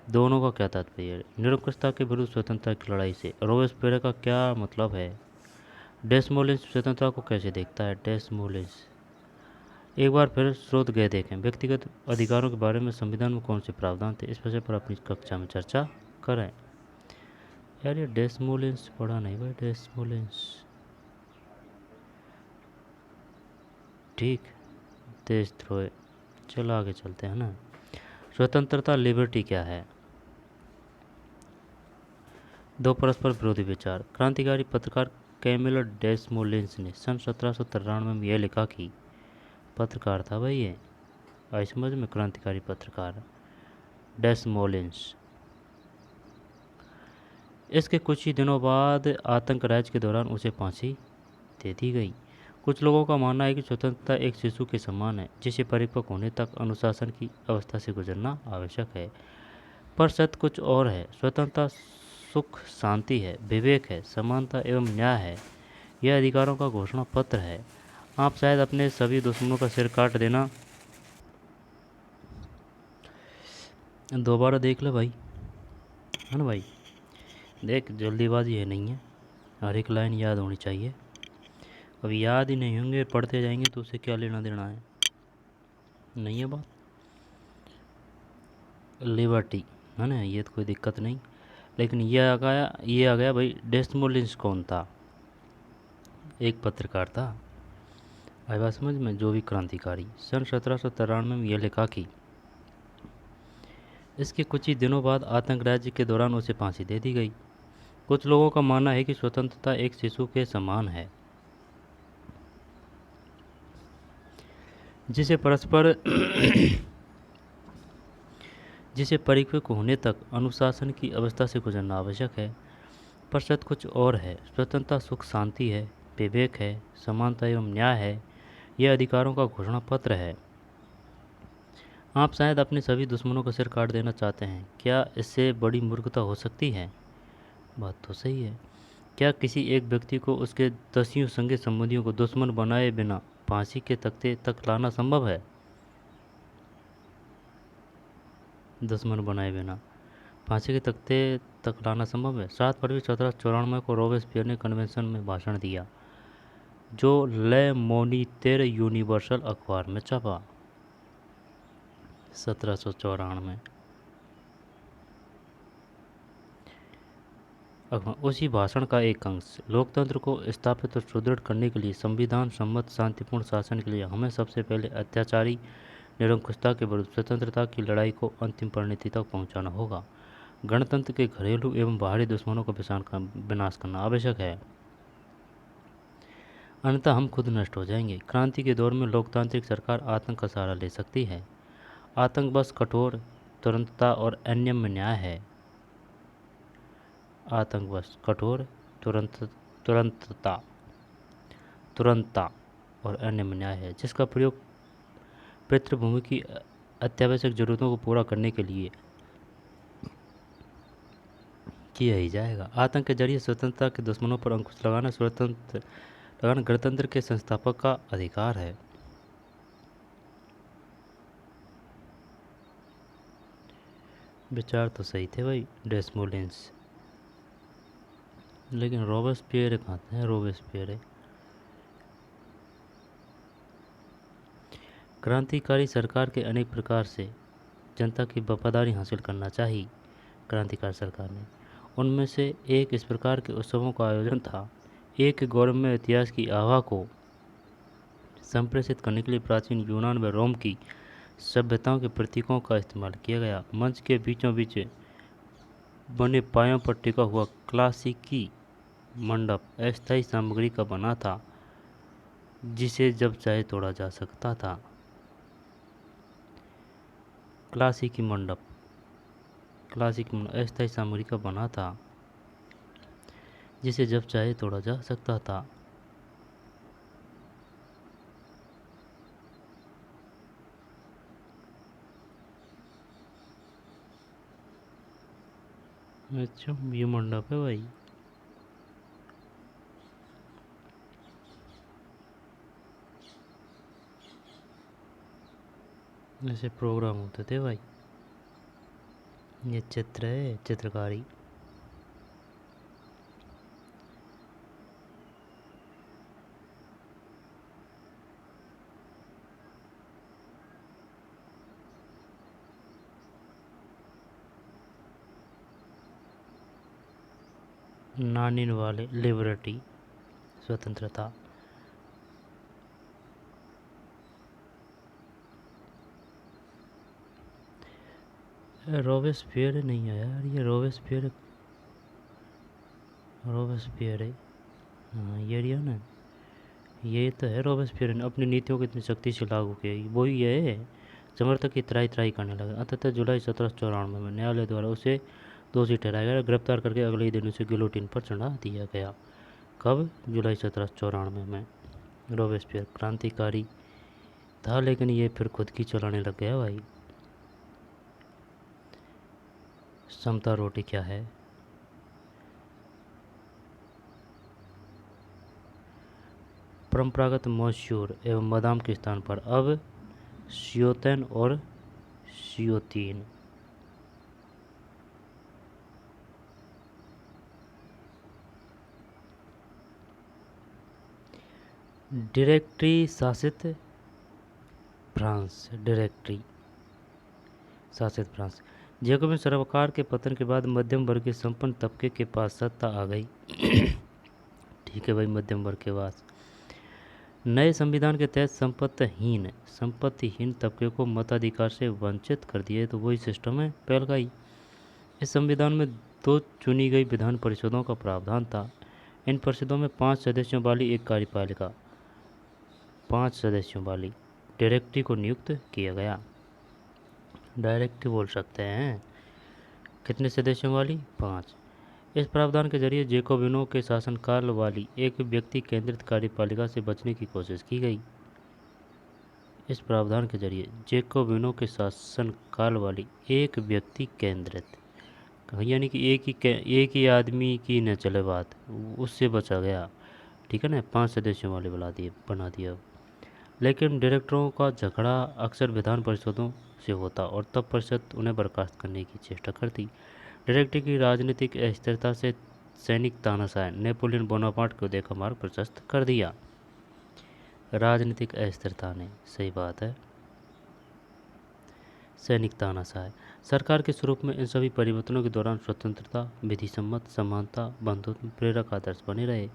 Speaker 1: दोनों का क्या तात्पर्य है? निरंकुशता के विरुद्ध स्वतंत्रता की लड़ाई से रॉबespierre का क्या मतलब है? डेसमोलिन्स स्वतंत्रता को कैसे देखता है? डेसमोलिन्स। एक बार फिर स्रोत गए देखें। व्यक्तिगत अधिकारों के बारे में संविधान में कौन से प्रावधान थे? इस विषय पर अपनी कक्षा में चर्चा करें। यार ये डेसमोलिन्स पढ़ा नहीं भाई। डेसमोलिन्स ठीक। देशद्रोह। चलो आगे चलते हैं ना। स्वतंत्रता लिबर्टी क्या है? दो परस्पर विरोधी विचार। क्रांतिकारी पत्रकार कैमिलो डेसमोलिन्स ने सन 1793 में यह लिखा कि पत्रकार था भाई ये, आई समझ में, क्रांतिकारी पत्रकार डेसमोलिन्स। इसके कुछ ही दिनों बाद आतंक राज के दौरान उसे फांसी दे दी गई। कुछ लोगों का मानना है कि स्वतंत्रता एक शिशु के समान है जिसे परिपक्व होने तक अनुशासन की अवस्था से गुजरना आवश्यक है, पर सत्य कुछ और है। स्वतंत्रता सुख शांति है, विवेक है, समानता एवं न्याय है। यह अधिकारों का घोषणा पत्र है। आप शायद अपने सभी दुश्मनों का सिर काट देना। दोबारा देख लो भाई, है ना भाई। देख जल्दीबाजी है नहीं है, हर एक लाइन याद होनी चाहिए। अब याद ही नहीं होंगे, पढ़ते जाएंगे तो उससे क्या लेना देना है, नहीं है बात। लिबर्टी है ना, ये तो कोई दिक्कत नहीं। लेकिन ये आ गया भाई। डेसमोलिन्स कौन था? एक पत्रकार था, आई बात समझ में, जो भी क्रांतिकारी। सन 1793 में यह लिखा कि इसके कुछ ही दिनों बाद आतंक राज्य के दौरान उसे फांसी दे दी गई। कुछ लोगों का मानना है कि स्वतंत्रता एक शिशु के समान है जिसे परस्पर जिसे परिपक्व होने तक अनुशासन की अवस्था से गुजरना आवश्यक है, पर सत्य कुछ और है। स्वतंत्रता सुख शांति है, विवेक है, समानता एवं न्याय है। यह अधिकारों का घोषणा पत्र है। आप शायद अपने सभी दुश्मनों का सिर काट देना चाहते हैं। क्या इससे बड़ी मूर्खता हो सकती है? बात तो सही है। क्या किसी एक व्यक्ति को उसके दसियों संगे संबंधियों को दुश्मन बनाए बिना फांसी के तख्ते तक लाना संभव है? दुश्मन बनाए बिना फांसी के तख्ते तक लाना संभव है। 7 फरवरी 1794 को रॉबespierre ने कन्वेंशन में भाषण दिया, जो ले मोनितेर यूनिवर्सल अखबार में छपा 1794। उसी भाषण का एक अंश, लोकतंत्र को स्थापित और सुदृढ़ करने के लिए संविधान सम्मत शांतिपूर्ण शासन के लिए हमें सबसे पहले अत्याचारी निरंकुशता के विरुद्ध स्वतंत्रता की लड़ाई को अंतिम परिणति तक पहुंचाना होगा। गणतंत्र के घरेलू एवं बाहरी दुश्मनों का विनाश करना आवश्यक है, अन्यथा हम खुद नष्ट हो जाएंगे। क्रांति के दौर में लोकतांत्रिक सरकार आतंक का सहारा ले सकती है। आतंक बस कठोर तुरंतता और अन्यम न्याय है। आतंक बस कठोर तुरंतता तुरंतता और अन्यम न्याय है, जिसका प्रयोग पितृभूमि की अत्यावश्यक जरूरतों को पूरा करने के लिए किया ही जाएगा। आतंक के जरिए स्वतंत्रता के दुश्मनों पर अंकुश लगाना गणतंत्र के संस्थापक का अधिकार है। विचार तो सही थे भाई डेसमोलिन्स, लेकिन रॉबespierre कहाँ थे? रॉबespierre क्रांतिकारी सरकार के अनेक प्रकार से जनता की वफादारी हासिल करना चाहिए क्रांतिकारी सरकार ने। उनमें से एक इस प्रकार के उत्सवों का आयोजन था। एक गौरवमय इतिहास की आभा को संप्रेषित करने के लिए प्राचीन यूनान व रोम की सभ्यताओं के प्रतीकों का इस्तेमाल किया गया। मंच के बीचों बीच बने पायों पर टिका हुआ क्लासिकी मंडप अस्थायी सामग्री का बना था, जिसे जब चाहे तोड़ा जा सकता था। क्लासिकी मंडप अस्थायी सामग्री का बना था, जिसे जब चाहे तोड़ा जा सकता था। अच्छा, ये मंडप है भाई। ऐसे प्रोग्राम होते थे भाई। ये चित्र है, चित्रकारी। नानिन वाले लिबर्टी स्वतंत्रता। रोबेस्पियर नहीं है यार, ये रोबेस्पियर है। हाँ, ये रिया ना, ये तो है। रोबेस्पियर ने अपनी नीतियों को इतनी सख्ती से लागू किया, वो ही है। समर्थक की त्राई त्राई करने लगे। अंततः जुलाई 1794 में न्यायालय द्वारा उसे दोषी ठहराया गया, गिरफ्तार करके अगले ही दिन उसे गिलोटिन पर चढ़ा दिया गया। कब? जुलाई 1794 में। रोबेस्पियर क्रांतिकारी था, लेकिन ये फिर खुद की चलाने लग गया भाई। समता रोटी क्या है? परंपरागत मॉइस्चर एवं बादाम के स्थान पर अब सियोतैन और सियोतीन। डायरेक्टरी शासित फ्रांस। जैकोबिन सरकार के पतन के बाद मध्यम वर्गीय संपन्न तबके के पास सत्ता आ गई। ठीक है भाई, मध्यम वर्ग के पास। नए संविधान के तहत संपत्तिहीन तबके को मताधिकार से वंचित कर दिया। तो वही सिस्टम है पहल का ही। इस संविधान में 2 चुनी गई विधान परिषदों का प्रावधान था। इन परिषदों में 5 सदस्यों वाली एक कार्यपालिका 5 सदस्यों वाली डायरेक्टरी को नियुक्त किया गया। डायरेक्टरी बोल सकते हैं। कितने सदस्यों वाली? 5। इस प्रावधान के जरिए जैकोबिनों के शासनकाल वाली एक व्यक्ति केंद्रित कार्यपालिका से बचने की कोशिश की गई। इस प्रावधान के जरिए जैकोबिनों के शासनकाल वाली एक व्यक्ति केंद्रित, यानी कि एक ही आदमी की न चले बात, उससे बचा गया। ठीक है ना, 5 सदस्यों वाले बना दिया। लेकिन डायरेक्टरों का झगड़ा अक्सर विधान परिषदों से होता और तब परिषद उन्हें बर्खास्त करने की चेष्टा करती। डायरेक्टरी की राजनीतिक अस्थिरता से सैनिक तानाशाह नेपोलियन बोनापार्ट को देखा मार्ग प्रशस्त कर दिया। राजनीतिक अस्थिरता ने, सही बात है। सैनिक तानाशाह सरकार के स्वरूप में इन सभी परिवर्तनों के दौरान स्वतंत्रता, विधि सम्मत, समानता, बंधुत्व प्रेरक आदर्श बने रहे।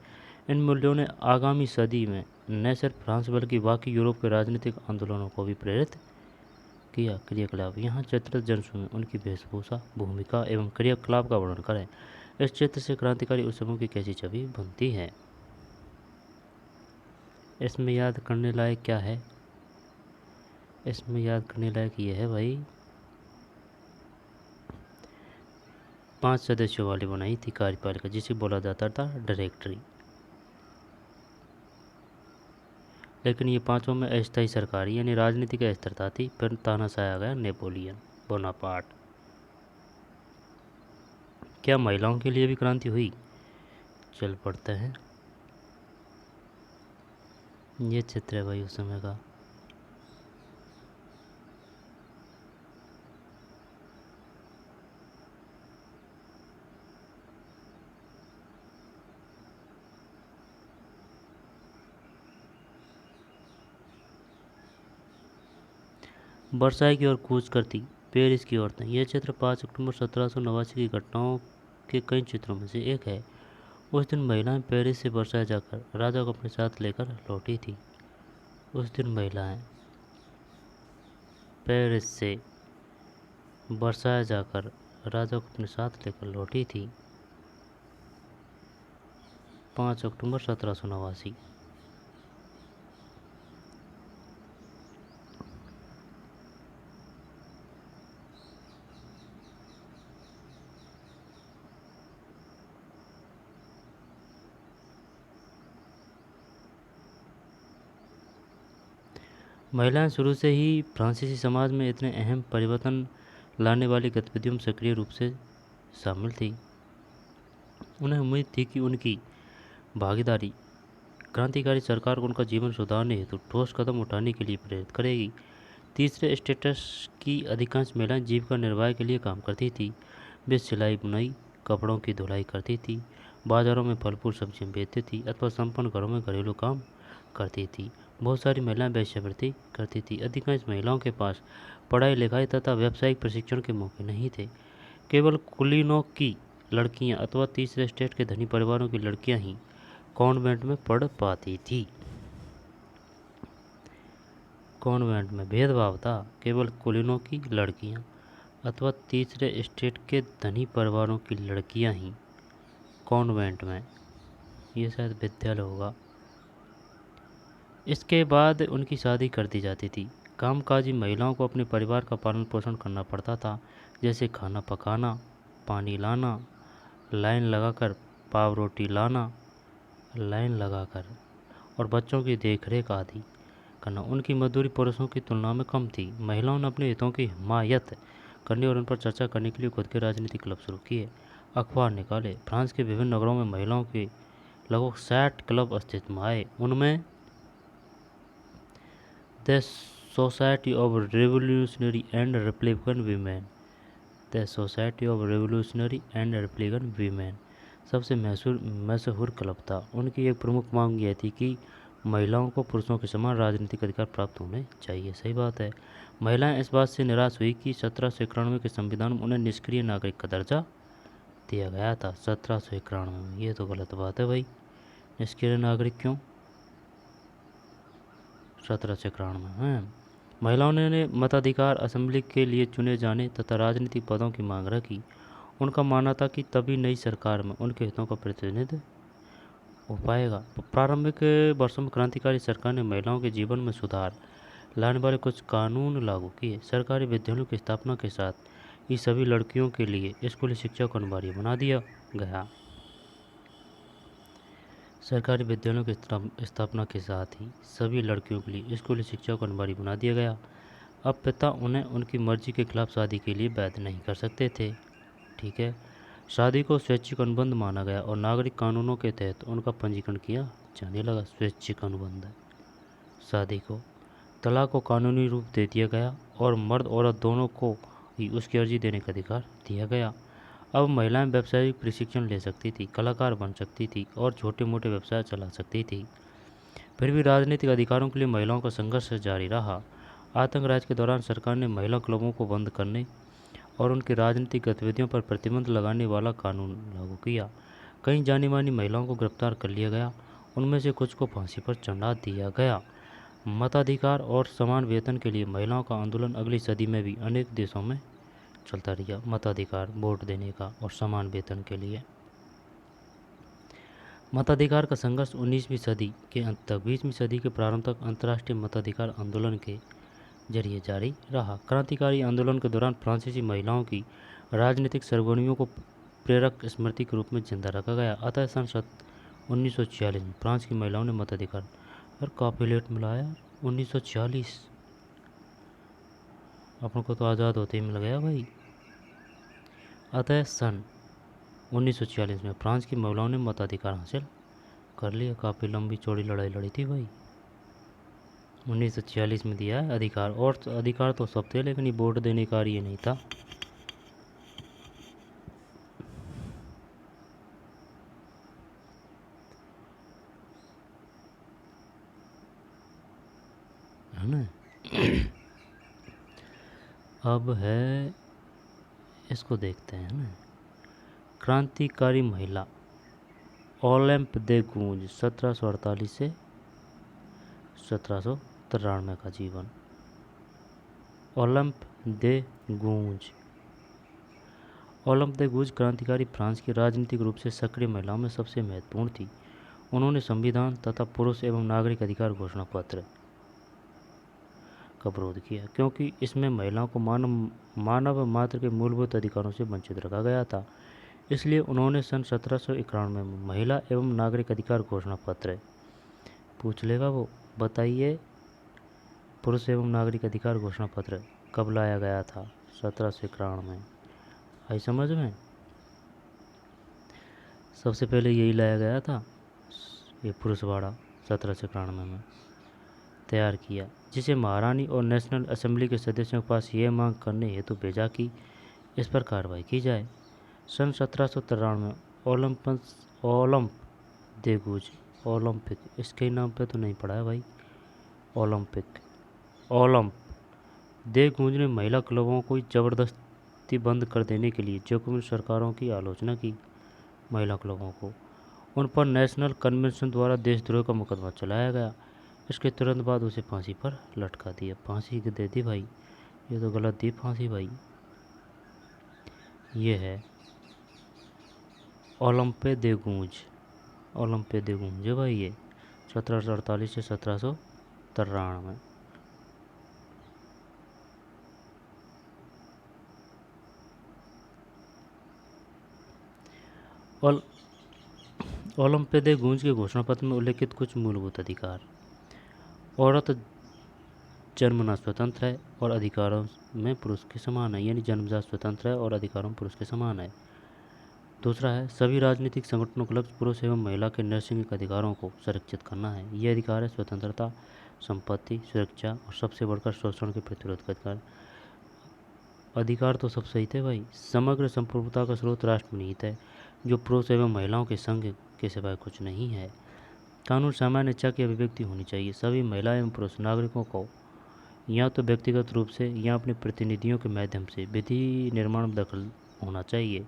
Speaker 1: इन मूल्यों ने आगामी सदी में न सिर्फ फ्रांस बल्कि बाकी यूरोप के राजनीतिक आंदोलनों को भी प्रेरित किया। क्रियाकलाप। यहाँ चित्रित जनसमूह, उनकी वेशभूषा, भूमिका एवं क्रियाकलाप का वर्णन करें। इस चित्र से क्रांतिकारी उत्सवों की कैसी छवि बनती है? इसमें याद करने लायक क्या है? इसमें याद करने लायक ये है भाई, 5 सदस्यों वाली बनाई थी कार्यपालिका, जिसे बोला जाता था डायरेक्टरी। लेकिन ये पांचों में अस्थायी सरकारी यानी राजनीतिक अस्थिरता थी। फिर तानाशाह आ गया नेपोलियन बोनापार्ट। क्या महिलाओं के लिए भी क्रांति हुई? चल पड़ते हैं। ये चित्र है भाई उस समय का। वर्साई की ओर कूच करती पेरिस की औरतें। यह चित्र 5 अक्टूबर 1789 की घटनाओं के कई चित्रों में से एक है। उस दिन महिलाएं पेरिस से वर्साई जाकर राजा को अपने साथ लेकर लौटी थी। उस दिन महिलाएं पेरिस से वर्साई जाकर राजा को अपने साथ लेकर लौटी थी। 5 अक्टूबर 1789। महिलाएं शुरू से ही फ्रांसीसी समाज में इतने अहम परिवर्तन लाने वाली गतिविधियों में सक्रिय रूप से शामिल थी। उन्हें उम्मीद थी कि उनकी भागीदारी क्रांतिकारी सरकार को उनका जीवन सुधारने हेतु ठोस कदम उठाने के लिए प्रेरित करेगी। तीसरे स्टेटस की अधिकांश महिलाएं जीविका निर्वाह के लिए काम करती थी। वे सिलाई बुनाई, कपड़ों की धुलाई करती थी, बाजारों में फल फूल सब्जियां बेचती थी अथवा संपन्न घरों में घरेलू काम करती थी। बहुत सारी महिलाएं वेश्यावृत्ति करती थी। अधिकांश महिलाओं के पास पढ़ाई लिखाई तथा व्यावसायिक प्रशिक्षण के मौके नहीं थे। केवल कुलीनों की लड़कियां अथवा तीसरे स्टेट के धनी परिवारों की लड़कियां ही कॉन्वेंट में पढ़ पाती थी। कॉन्वेंट में भेदभाव था। केवल कुलीनों की लड़कियां अथवा तीसरे स्टेट के धनी परिवारों की लड़कियां ही कॉन्वेंट में, ये शायद विद्यालय होगा, इसके बाद उनकी शादी कर दी जाती थी। कामकाजी महिलाओं को अपने परिवार का पालन पोषण करना पड़ता था, जैसे खाना पकाना, पानी लाना, लाइन लगाकर पाव रोटी लाना, लाइन लगाकर, और बच्चों की देखरेख आदि करना। उनकी मजदूरी पुरुषों की तुलना में कम थी। महिलाओं ने अपने हितों की हिमायत करने और उन पर चर्चा करने के लिए खुद के राजनीतिक क्लब शुरू किए, अखबार निकाले। फ्रांस के विभिन्न नगरों में महिलाओं के लगभग 60 क्लब अस्तित्व में आए। उनमें the society of revolutionary and Republican women, the society of revolutionary and Republican women सबसे मशहूर क्लब था। उनकी एक प्रमुख मांग यह थी कि महिलाओं को पुरुषों के समान राजनीतिक अधिकार प्राप्त होने चाहिए। सही बात है। महिलाएं इस बात से निराश हुई कि 1791 के संविधान में उन्हें निष्क्रिय नागरिक का दर्जा दिया गया था। 1791 में, ये तो गलत बात है भाई। निष्क्रिय नागरिक क्यों 1791 में है? महिलाओं ने मताधिकार, असेंबली के लिए चुने जाने तथा राजनीतिक पदों की मांग रखी। उनका मानना था कि तभी नई सरकार में उनके हितों का प्रतिनिधित्व हो पाएगा। प्रारंभिक वर्षों में क्रांतिकारी सरकार ने महिलाओं के जीवन में सुधार लाने वाले कुछ कानून लागू किए। सरकारी विद्यालयों की स्थापना के साथ ही सभी लड़कियों के लिए स्कूली शिक्षा को अनिवार्य बना दिया गया। सरकारी विद्यालयों की स्थापना के साथ ही सभी लड़कियों के लिए स्कूली शिक्षा को अनिवार्य बना दिया गया। अब पिता उन्हें उनकी मर्जी के खिलाफ शादी के लिए वैध नहीं कर सकते थे। ठीक है। शादी को स्वैच्छिक अनुबंध माना गया और नागरिक कानूनों के तहत उनका पंजीकरण किया जाने लगा। स्वैच्छिक अनुबंध, शादी को, तलाक को कानूनी रूप दे दिया गया और मर्द औरत दोनों को ही उसकी अर्जी देने का अधिकार दिया गया। अब महिलाएं व्यावसायिक प्रशिक्षण ले सकती थी, कलाकार बन सकती थी और छोटे मोटे व्यवसाय चला सकती थी। फिर भी राजनीतिक अधिकारों के लिए महिलाओं का संघर्ष जारी रहा। आतंक राज के दौरान सरकार ने महिला क्लबों को बंद करने और उनकी राजनीतिक गतिविधियों पर प्रतिबंध लगाने वाला कानून लागू किया। कई जानी मानी महिलाओं को गिरफ्तार कर लिया गया। उनमें से कुछ को फांसी पर चढ़ा दिया गया। मताधिकार और समान वेतन के लिए महिलाओं का आंदोलन अगली सदी में भी अनेक देशों में चलता रहा। मताधिकार, वोट देने का और समान वेतन के लिए मताधिकार का संघर्ष 19वीं सदी के अंत तक 20वीं सदी के प्रारंभ तक अंतर्राष्ट्रीय मताधिकार आंदोलन के जरिए जारी रहा। क्रांतिकारी आंदोलन के दौरान फ्रांसीसी महिलाओं की राजनीतिक सरगर्मियों को प्रेरक स्मृति के रूप में जिंदा रखा गया। अतः सन 1946 में फ्रांस की महिलाओं ने मताधिकार, और काफ़ी लेट मिला यार, 1946, अपन को तो आज़ाद होते ही मिल गया भाई। अतः सन 1946 में फ्रांस की महिलाओं ने मताधिकार हासिल कर लिया। काफ़ी लंबी चौड़ी लड़ाई लड़ी थी भाई। 1946 में दिया है अधिकार, और अधिकार तो सब थे लेकिन ये वोट देने का ये नहीं था। है ना। अब है, इसको देखते हैं ना। क्रांतिकारी महिला ओलंप दे गूंज 1748 से 1793 का जीवन। ओलंप दे गूंज। ओलंप दे गूंज क्रांतिकारी फ्रांस की राजनीतिक रूप से सक्रिय महिलाओं में सबसे महत्वपूर्ण थी। उन्होंने संविधान तथा पुरुष एवं नागरिक अधिकार घोषणा पत्र का विरोध किया, क्योंकि इसमें महिलाओं को मानव मात्र के मूलभूत अधिकारों से वंचित रखा गया था। इसलिए उन्होंने सन 1791 में महिला एवं नागरिक अधिकार घोषणा पत्र पूछ लेगा वो, बताइए पुरुष एवं नागरिक अधिकार घोषणा पत्र कब लाया गया था? 1791 में। आई समझ में? सबसे पहले यही लाया गया था, ये पुरुषवाड़ा 1791 में तैयार किया, जिसे महारानी और नेशनल असेंबली के सदस्यों के पास ये मांग करने हेतु भेजा कि इस पर कार्रवाई की जाए। सन 1793 में ओलंप दे गूंज, ओलंपिक, इसके नाम पे तो नहीं पड़ा है भाई, ओलंप दे गूंज ने महिला क्लबों को जबरदस्ती बंद कर देने के लिए जैकोबिन सरकारों की आलोचना की। महिला क्लबों को उन पर नेशनल कन्वेंशन द्वारा देशद्रोह का मुकदमा चलाया गया। इसके तुरंत बाद उसे फांसी पर लटका दिया। फांसी दे दी भाई, ये तो गलत दी फांसी भाई। ये है ओलंपे दे गूंज, ओलंपे दे गूंज है भाई, ये 1748 से 1793 में। ओलंपे दे गूंज के घोषणा पत्र में उल्लेखित कुछ मूलभूत अधिकार। औरत जन्मना स्वतंत्र है और अधिकारों में पुरुष के समान है, यानी जन्मजात स्वतंत्र है और अधिकारों में पुरुष के समान है। दूसरा है, सभी राजनीतिक संगठनों का लक्ष्य पुरुष एवं महिला के नैसर्गिक अधिकारों को संरक्षित करना है। ये अधिकार है स्वतंत्रता, संपत्ति, सुरक्षा और सबसे बढ़कर शोषण के प्रतिरोध का अधिकार। अधिकार तो सब सही थे भाई। समग्र संप्रभुता का स्रोत राष्ट्रनीति है, जो पुरुष एवं महिलाओं के संघ के सिवाय कुछ नहीं है। कानून सामान्य इच्छा की अभिव्यक्ति होनी चाहिए। सभी महिला एवं पुरुष नागरिकों को या तो व्यक्तिगत रूप से या अपने प्रतिनिधियों के माध्यम से विधि निर्माण में दखल होना चाहिए।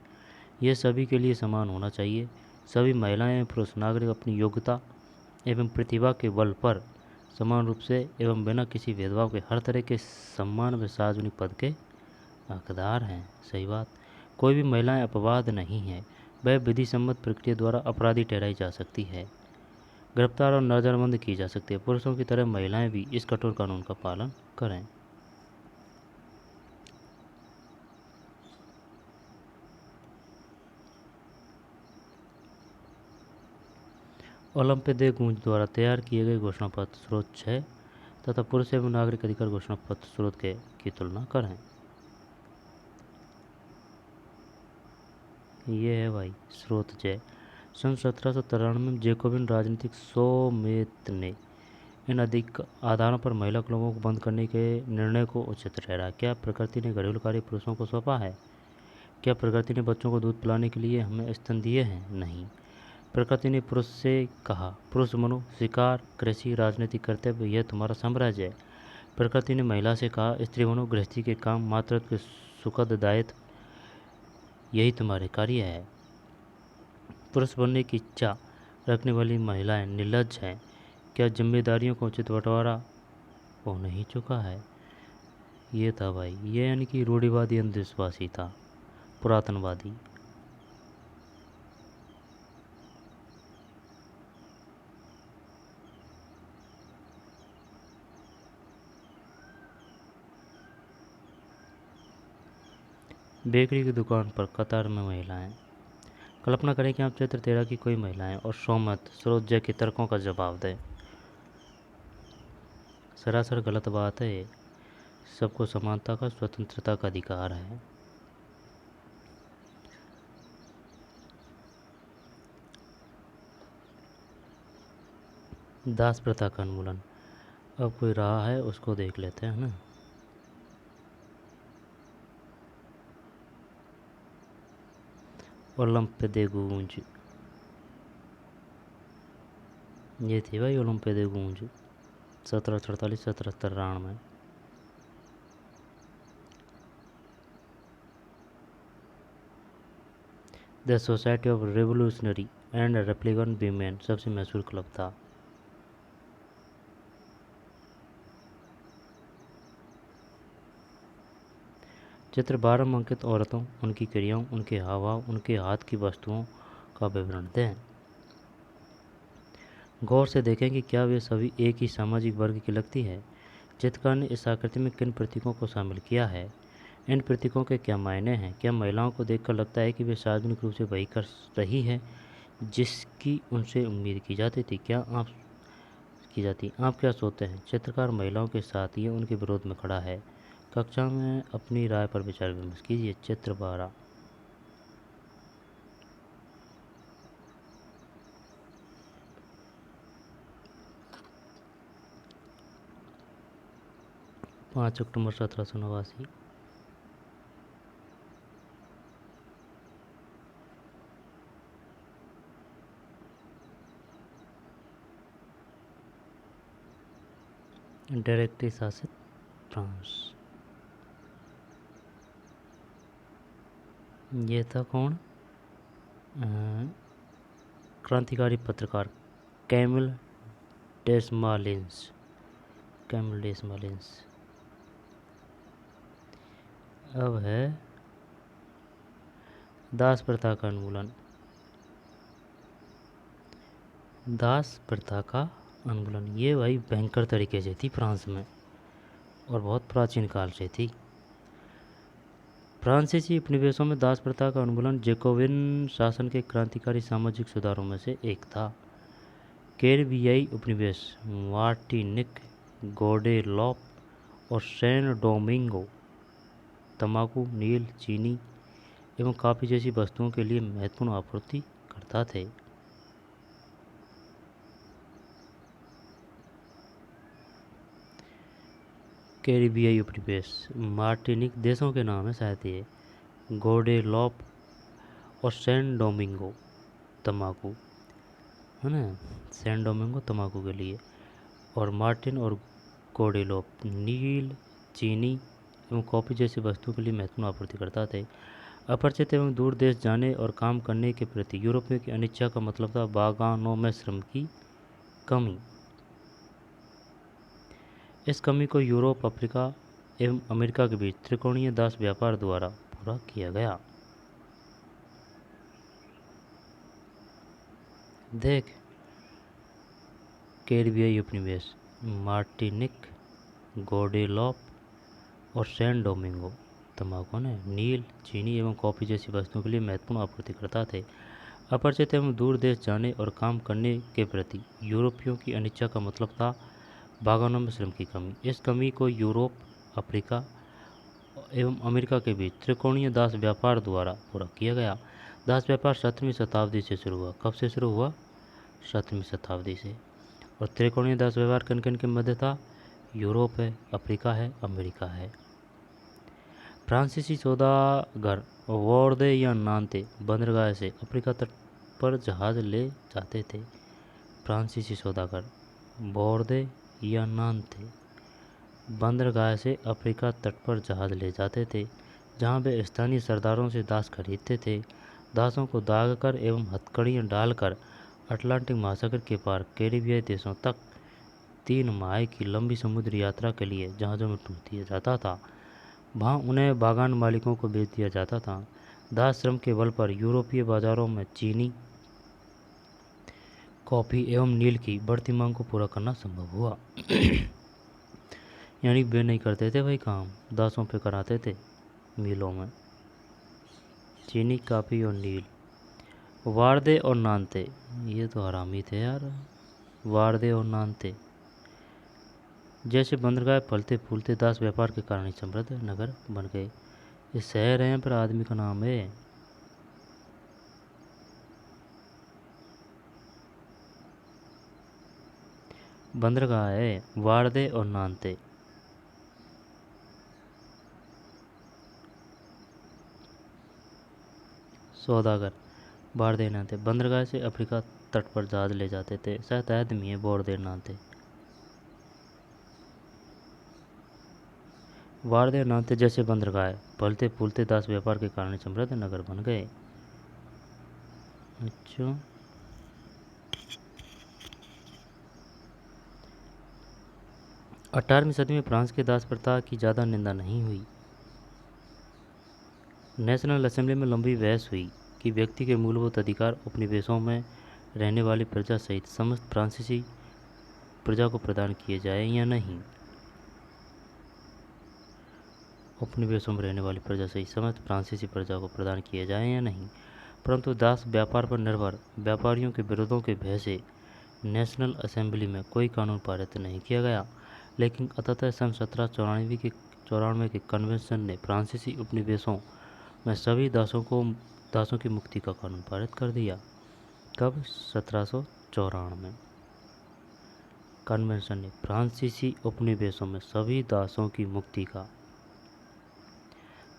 Speaker 1: यह सभी के लिए समान होना चाहिए। सभी महिलाएं एवं पुरुष नागरिक अपनी योग्यता एवं प्रतिभा के बल पर समान रूप से एवं बिना किसी भेदभाव के हर तरह के सम्मान व सार्वजनिक पद के हकदार हैं। सही बात। कोई भी महिलाएं अपवाद नहीं है, वह विधि सम्मत प्रक्रिया द्वारा अपराधी ठहराई जा सकती है, गिरफ्तार और नजरबंद की जा सकती है। पुरुषों की तरह महिलाएं भी इस कठोर कानून का पालन करें। ओलंपे दे गूंज द्वारा तैयार किए गए घोषणा पत्र स्रोत 6 तथा पुरुष एवं नागरिक अधिकार घोषणा पत्र स्रोत के की तुलना करें। ये है भाई स्रोत 6। सन 1793 में जैकोबिन राजनीतिक सोमेत ने इन अधिक आधारों पर महिला क्लबों को बंद करने के निर्णय को उचित ठहरा। क्या प्रकृति ने घरेलू कार्य पुरुषों को सौंपा है? क्या प्रकृति ने बच्चों को दूध पिलाने के लिए हमें स्तन दिए हैं? नहीं। प्रकृति ने पुरुष से कहा, पुरुष बनो, शिकार, कृषि, राजनीतिक कर्तव्य, यह तुम्हारा साम्राज्य है। प्रकृति ने महिला से कहा, स्त्री बनो, गृहस्थी के काम, मातृत्व के सुखद दायित्व, यही तुम्हारे कार्य है। पुरुष बनने की इच्छा रखने वाली महिलाएं निर्लज्ज हैं। क्या जिम्मेदारियों का उचित बंटवारा हो नहीं चुका है? ये था भाई, ये यानी कि रूढ़िवादी अंधविश्वासी था, पुरातनवादी। बेकरी की दुकान पर कतार में महिलाएं। कल्पना करें कि आप चित्र 13 की कोई महिलाएं और सोमत स्रोत जय के तर्कों का जवाब दें। सरासर गलत बात है ये। सबको समानता का, स्वतंत्रता का अधिकार है। दास प्रथा का उन्मूलन। अब कोई रहा है उसको देख लेते हैं ना। ओलंप दे गूंज, ये थी भाई ओलंप दे गूंज 1748-1793 में। The society of revolutionary and Republican women सबसे मशहूर क्लब था। चित्र 12 में अंकित औरतों, उनकी क्रियाओं, उनके हाव भाव, उनके हाथ की वस्तुओं का विवरण दें। गौर से देखें कि क्या वे सभी एक ही सामाजिक वर्ग की लगती है। चित्रकार ने इस आकृति में किन प्रतीकों को शामिल किया है, इन प्रतीकों के क्या मायने हैं। क्या महिलाओं को देखकर लगता है कि वे सार्वजनिक रूप से वही कर रही है जिसकी उनसे उम्मीद की जाती थी। आप क्या सोचते हैं। चित्रकार महिलाओं के साथ या उनके विरोध में खड़ा है। कक्षा में अपनी राय पर विचार विमर्श कीजिए। चित्र 12। पाँच अक्टूबर 1789। डायरेक्टली शासित फ्रांस। ये था कौन, क्रांतिकारी पत्रकार कैमिल डेसमालिन्स। अब है दास प्रथा का उन्मूलन। दास प्रथा का उन्मूलन ये भाई भयंकर तरीके से थी फ्रांस में और बहुत प्राचीन काल से थी। फ्रांसीसी उपनिवेशों में दास प्रथा का उन्मूलन जैकोबिन शासन के क्रांतिकारी सामाजिक सुधारों में से एक था। कैरिबियाई उपनिवेश मार्टिनिक, गौडेलॉप और सैन डोमिंगो तंबाकू, नील, चीनी एवं कॉफ़ी जैसी वस्तुओं के लिए महत्वपूर्ण आपूर्ति करता थे। कैरिबियाई उपनिवेश मार्टिनिक देशों के नाम है शायद ये, गौडेलॉप और सैन डोमिंगो तंबाकू है ना, सैन डोमिंगो तंबाकू के लिए, और मार्टिन और गौडेलॉप नील, चीनी एवं कॉफ़ी जैसी वस्तुओं के लिए महत्वपूर्ण आपूर्ति करता थे। अपरिचित एवं दूर देश जाने और काम करने के प्रति यूरोपियों की अनिच्छा का मतलब था बागानों में श्रम की कमी। इस कमी को यूरोप, अफ्रीका एवं अमेरिका के बीच त्रिकोणीय दास व्यापार द्वारा पूरा किया गया। देख, कैरिबियाई उपनिवेश मार्टिनिक, गौडेलॉप और सैन डोमिंगो तंबाकू ने नील, चीनी एवं कॉफ़ी जैसी वस्तुओं के लिए महत्वपूर्ण आपूर्तिकर्ता थे। अपरिचित एवं दूर देश जाने और काम करने के प्रति यूरोपियों की अनिच्छा का मतलब था बागानों में श्रम की कमी। इस कमी को यूरोप, अफ्रीका एवं अमेरिका के बीच त्रिकोणीय दास व्यापार द्वारा पूरा किया गया। दास व्यापार 17वीं शताब्दी से शुरू हुआ। कब से शुरू हुआ? 17वीं शताब्दी से। और त्रिकोणीय दास व्यवहार किन किन के मध्य था? यूरोप है, अफ्रीका है, अमेरिका है। फ्रांसीसी सौदागर वोर्दे या नान्ते बंदरगाह से अफ्रीका तट पर जहाज ले जाते थे। फ्रांसीसी सौदागर वोर्दे या नान्ते बंदरगाह से अफ्रीका तट पर जहाज ले जाते थे, जहां वे स्थानीय सरदारों से दास खरीदते थे। दासों को दाग कर एवं हथकड़ियाँ डालकर अटलांटिक महासागर के पार कैरिबियाई देशों तक 3 माह की लंबी समुद्री यात्रा के लिए जहाज़ों में टूट दिया जाता था। वहाँ उन्हें बागान मालिकों को बेच दिया जाता था। दास श्रम के बल पर यूरोपीय बाजारों में चीनी, कॉफ़ी एवं नील की बढ़ती मांग को पूरा करना संभव हुआ। यानी वे नहीं करते थे भाई काम, दासों पे कराते थे मिलों में। चीनी, कॉफ़ी और नील। वारदे और नानते, ये तो हरामी थे यार। वारदे और नानते जैसे बंदरगाह फलते फूलते दास व्यापार के कारण ही समृद्ध नगर बन गए। ये शहर हैं पर आदमी का नाम है। बंदरगाह है वारदे और नानते। सौदागर वारदे नानते बंदरगाह से अफ्रीका तट पर जहाज ले जाते थे। शायद आदमी है वारदे नानते। वारदे नानते जैसे बंदरगाह फलते फूलते दास व्यापार के कारण समृद्ध नगर बन गए। अच्छा, 18वीं सदी में फ्रांस के दास प्रथा की ज़्यादा निंदा नहीं हुई। नेशनल असेंबली में लंबी बहस हुई कि व्यक्ति के मूलभूत अधिकार उपनिवेशों में रहने वाली प्रजा सहित समस्त फ्रांसीसी प्रजा को प्रदान किए जाए या नहीं। उपनिवेशों में रहने वाली प्रजा सहित समस्त फ्रांसीसी प्रजा को प्रदान किए जाए या नहीं, परंतु दास व्यापार पर निर्भर व्यापारियों के विरोधों के भय से नेशनल असेंबली में कोई कानून पारित नहीं किया गया। लेकिन अंततः सन 1794 के कन्वेंशन ने फ्रांसीसी उपनिवेशों में सभी दासों की मुक्ति का कानून पारित कर दिया। कब? 1794 कन्वेंशन ने फ्रांसीसी उपनिवेशों में सभी दासों की मुक्ति का।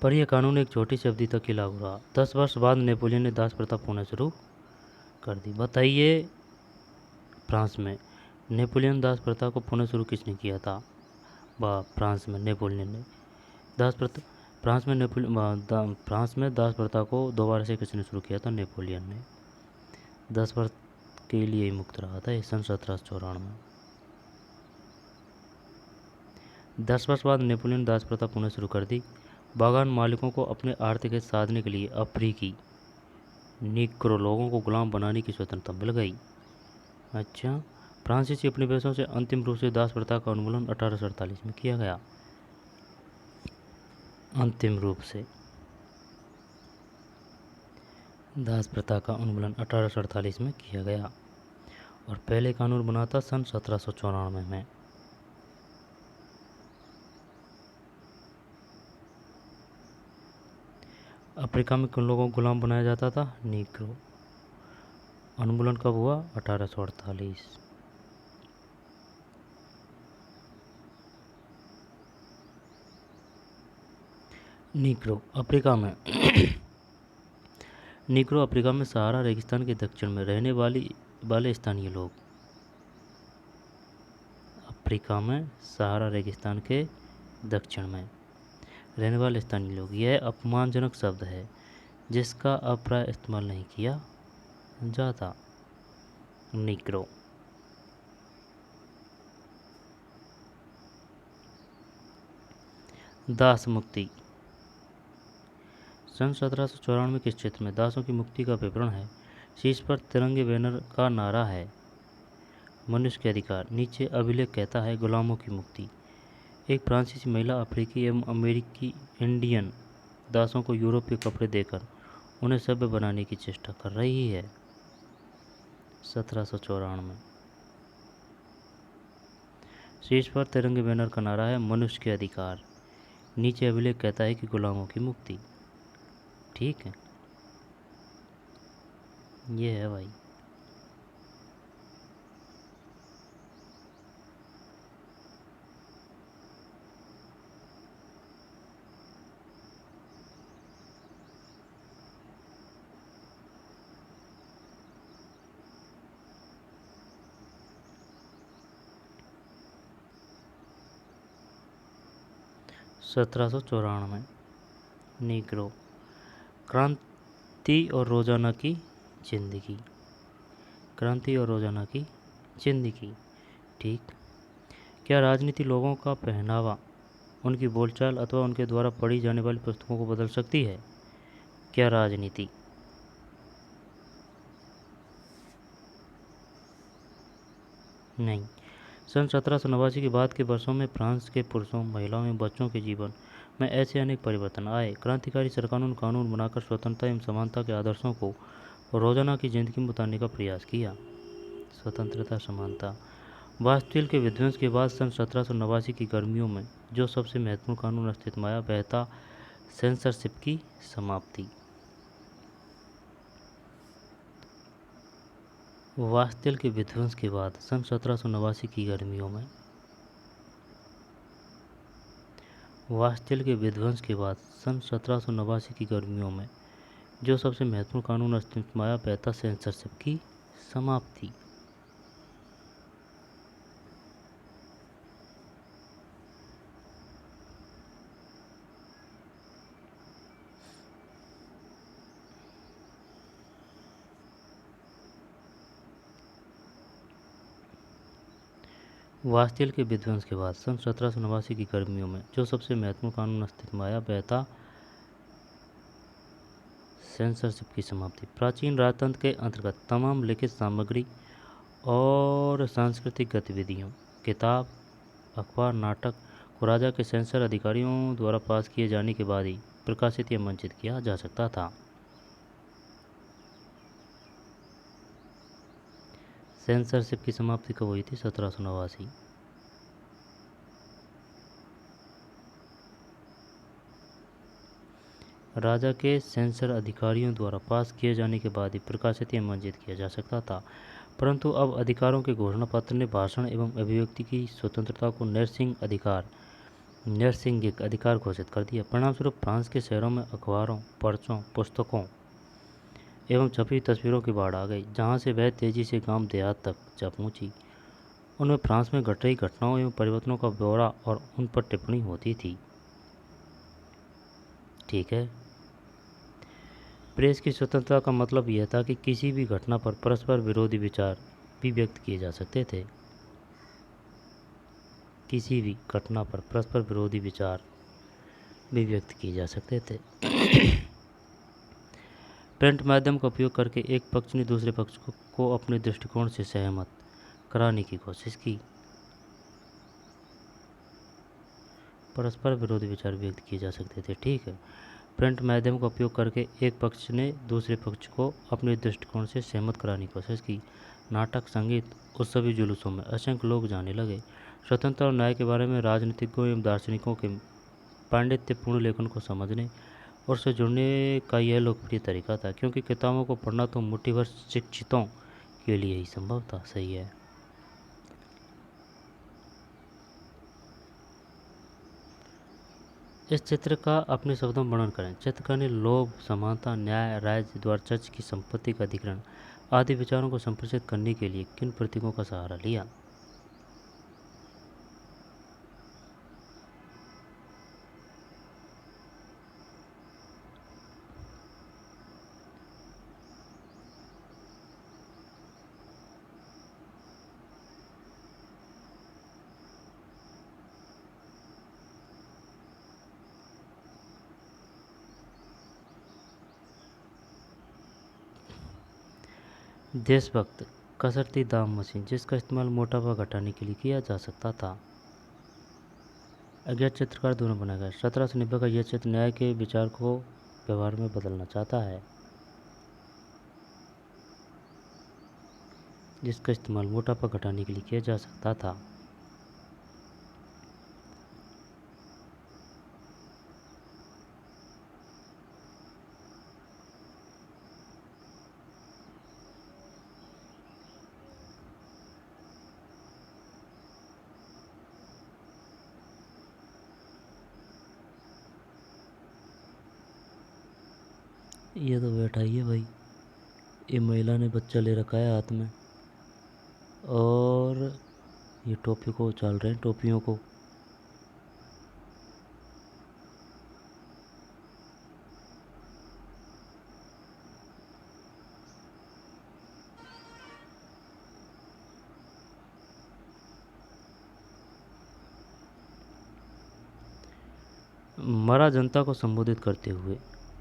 Speaker 1: पर यह कानून एक छोटी सी अवधि तक ही लागू रहा। 10 वर्ष बाद नेपोलियन ने दास प्रथा पुनः शुरू कर दी। बताइए, फ्रांस में नेपोलियन दास प्रथा को पुनः शुरू किसने किया था? फ्रांस में नेपोलियन ने दास प्रथा फ्रांस में दास प्रथा को दोबारा से किसने शुरू किया था? नेपोलियन ने। 10 वर्ष के लिए ही मुक्त रहा था सन 1794। 10 वर्ष बाद नेपोलियन दास प्रथा पुनः शुरू कर दी। बागान मालिकों को अपने आर्थिक हित साधने के लिए अफ्रीकी नीग्रो लोगों को गुलाम बनाने की स्वतंत्रता मिल गई। अच्छा, फ्रांसीसी उपनिवेशों से अंतिम रूप से दास प्रथा का उन्मूलन 1848 में किया गया। अंतिम रूप से दास प्रथा का उन्मूलन 1848 में किया गया और पहले कानून बना था सन 1794 में। अफ्रीका में किन लोगों को गुलाम बनाया जाता था? नीग्रो। उन्मूलन कब हुआ? 1848। नीग्रो अफ्रीका में नीग्रो अफ्रीका में सहारा रेगिस्तान के दक्षिण में रहने वाले स्थानीय लोग। अफ्रीका में सहारा रेगिस्तान के दक्षिण में रहने वाले स्थानीय लोग। यह अपमानजनक शब्द है जिसका अब प्राय इस्तेमाल नहीं किया जाता। नीग्रो। दास मुक्ति। सन 1794 के क्षेत्र में दासों की मुक्ति का विवरण है। शीर्ष पर तिरंगे बैनर का नारा है मनुष्य के अधिकार। नीचे अभिलेख कहता है गुलामों की मुक्ति। एक फ्रांसीसी महिला अफ्रीकी एवं अमेरिकी इंडियन दासों को यूरोप के कपड़े देकर उन्हें सभ्य बनाने की चेष्टा कर रही है। 1794। शीर्ष पर तिरंगे बैनर का नारा है मनुष्य के अधिकार। नीचे अभिलेख कहता है कि गुलामों की मुक्ति। ठीक है, ये है भाई। सत्रह सौ चौरानवे। नीग्रो। क्रांति और रोजाना की जिंदगी। क्रांति और रोजाना की जिंदगी। ठीक। क्या राजनीति लोगों का पहनावा, उनकी बोलचाल अथवा उनके द्वारा पढ़ी जाने वाली पुस्तकों को बदल सकती है? क्या राजनीति? नहीं। सन 1789 के बाद के वर्षों में फ्रांस के पुरुषों, महिलाओं एवं बच्चों के जीवन में ऐसे अनेक परिवर्तन आए। क्रांतिकारी सरकारों ने कानून बनाकर स्वतंत्रता एवं समानता के आदर्शों को रोजाना की जिंदगी में उतारने का प्रयास किया। स्वतंत्रता, समानता। बास्टिल के विध्वंस के बाद सन 1789 की गर्मियों में जो सबसे महत्वपूर्ण कानून अस्तित्व में आया वह था सेंसरशिप की समाप्ति। बास्टिल के विध्वंस के बाद सन 1789 की गर्मियों में बास्टिल के विध्वंस के बाद सन 1789 की गर्मियों में जो सबसे महत्वपूर्ण कानून अस्तित्व में आया वह था सेंसरशिप की समाप्ति। वास्तिल के विध्वंस के बाद सन 1789 की गर्मियों में जो सबसे महत्वपूर्ण कानून अस्तित्व में आया वह था सेंसरशिप की समाप्ति। प्राचीन राजतंत्र के अंतर्गत तमाम लिखित सामग्री और सांस्कृतिक गतिविधियों, किताब, अखबार, नाटक को राजा के सेंसर अधिकारियों द्वारा पास किए जाने के बाद ही प्रकाशित या मंचित किया जा सकता था। सेंसरशिप की समाप्ति कब हुई थी? 1789। राजा के सेंसर अधिकारियों द्वारा पास किए जाने के बाद ही प्रकाशित या मंचित किया जा सकता था, परंतु अब अधिकारों के घोषणा पत्र ने भाषण एवं अभिव्यक्ति की स्वतंत्रता को नैसर्गिक अधिकार घोषित कर दिया। परिणामस्वरूप फ्रांस के शहरों में अखबारों, पर्चों, पुस्तकों एवं छपी तस्वीरों की बाढ़ आ गई, जहाँ से वह तेजी से गांव देहात तक जा पहुँची। उनमें फ्रांस में घट रही घटनाओं एवं परिवर्तनों का ब्यौरा और उन पर टिप्पणी होती थी। ठीक है। प्रेस की स्वतंत्रता का मतलब यह था कि किसी भी घटना पर परस्पर विरोधी विचार भी व्यक्त किए जा सकते थे। किसी भी घटना पर परस्पर विरोधी विचार भी व्यक्त किए जा सकते थे। प्रिंट माध्यम का उपयोग करके एक पक्ष ने दूसरे पक्ष को अपने दृष्टिकोण से सहमत कराने की कोशिश की। परस्पर विरोधी विचार व्यक्त किए जा सकते थे। ठीक है। प्रिंट माध्यम का उपयोग करके एक पक्ष ने दूसरे पक्ष को अपने दृष्टिकोण से सहमत कराने की कोशिश की। नाटक, संगीत, उत्सवी जुलूसों में असंख्य लोग जाने लगे। स्वतंत्रता और न्याय के बारे में राजनीतिज्ञों एवं दार्शनिकों के पांडित्यपूर्ण लेखन को समझने और से जुड़ने का यह लोकप्रिय तरीका था, क्योंकि किताबों को पढ़ना तो मुट्ठीभर शिक्षितों के लिए ही संभव था। सही है। इस चित्र का अपने शब्दों में वर्णन करें। चित्रकार ने लोभ, समानता, न्याय, राज्य द्वारा चर्च की संपत्ति का अधिग्रहण आदि विचारों को संप्रेषित करने के लिए किन प्रतीकों का सहारा लिया? देशभक्त कसरती दाम मशीन, जिसका इस्तेमाल मोटापा घटाने के लिए किया जा सकता था। अज्ञात चित्रकार दोनों बनाया गया। 1790 का यह चित्र न्याय के विचार को व्यवहार में बदलना चाहता है, जिसका इस्तेमाल मोटापा घटाने के लिए किया जा सकता था। ये तो बैठा ही है भाई, ये महिला ने बच्चा ले रखा है हाथ में और ये टोपी को उछाल रहे हैं, टोपियों को। मरा जनता को संबोधित करते हुए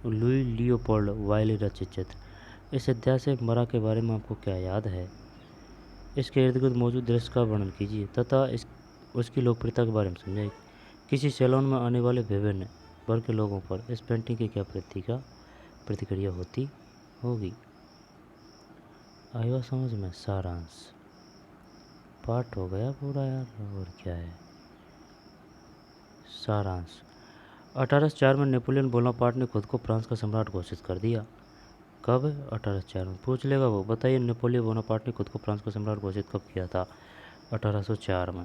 Speaker 1: लुई लियोपोल्ड वाइली रचित चित्र। इस अध्याय से मरा के बारे में आपको क्या याद है? इसके इर्द गिर्द मौजूद दृश्य का वर्णन कीजिए तथा उसकी लोकप्रियता के बारे में समझाइए। किसी सैलून में आने वाले विभिन्न वर्ग के लोगों पर इस पेंटिंग की क्या प्रतिक्रिया होती होगी? आएगा समझ में? सारांश पाठ हो गया पूरा यार, और क्या है सारांश। 1804 में नेपोलियन बोनापार्ट ने खुद को फ्रांस का सम्राट घोषित कर दिया। कब? 1804 में। पूछ लेगा वो, बताइए नेपोलियन बोनापार्ट ने खुद को फ्रांस का सम्राट घोषित कब किया था? 1804 में।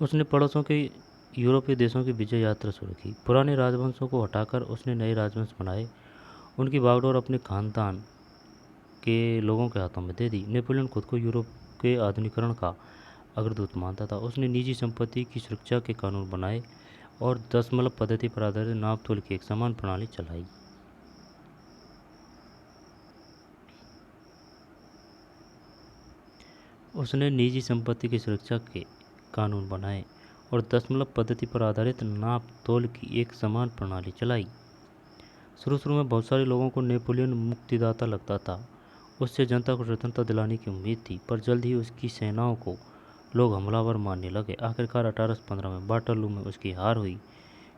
Speaker 1: उसने पड़ोसों के यूरोपीय देशों की विजय यात्रा शुरू की। पुराने राजवंशों को हटाकर उसने नए राजवंश बनाए। उनकी बागडोर अपने खानदान के लोगों के हाथों में दे दी। नेपोलियन खुद को यूरोप के आधुनिकीकरण का अग्रदूत मानता था। उसने निजी संपत्ति की सुरक्षा के कानून बनाए और दशमलव पद्धति पर आधारित नाप तोल की एक समान प्रणाली चलाई। उसने निजी संपत्ति की सुरक्षा के कानून बनाए और दशमलव पद्धति पर आधारित नाप तोल की एक समान प्रणाली चलाई। शुरू शुरू में बहुत सारे लोगों को नेपोलियन मुक्तिदाता लगता था। उससे जनता को स्वतंत्रता दिलाने की उम्मीद थी, पर जल्द ही उसकी सेनाओं को लोग हमलावर मानने लगे। आखिरकार 1815 में वाटरलू में उसकी हार हुई।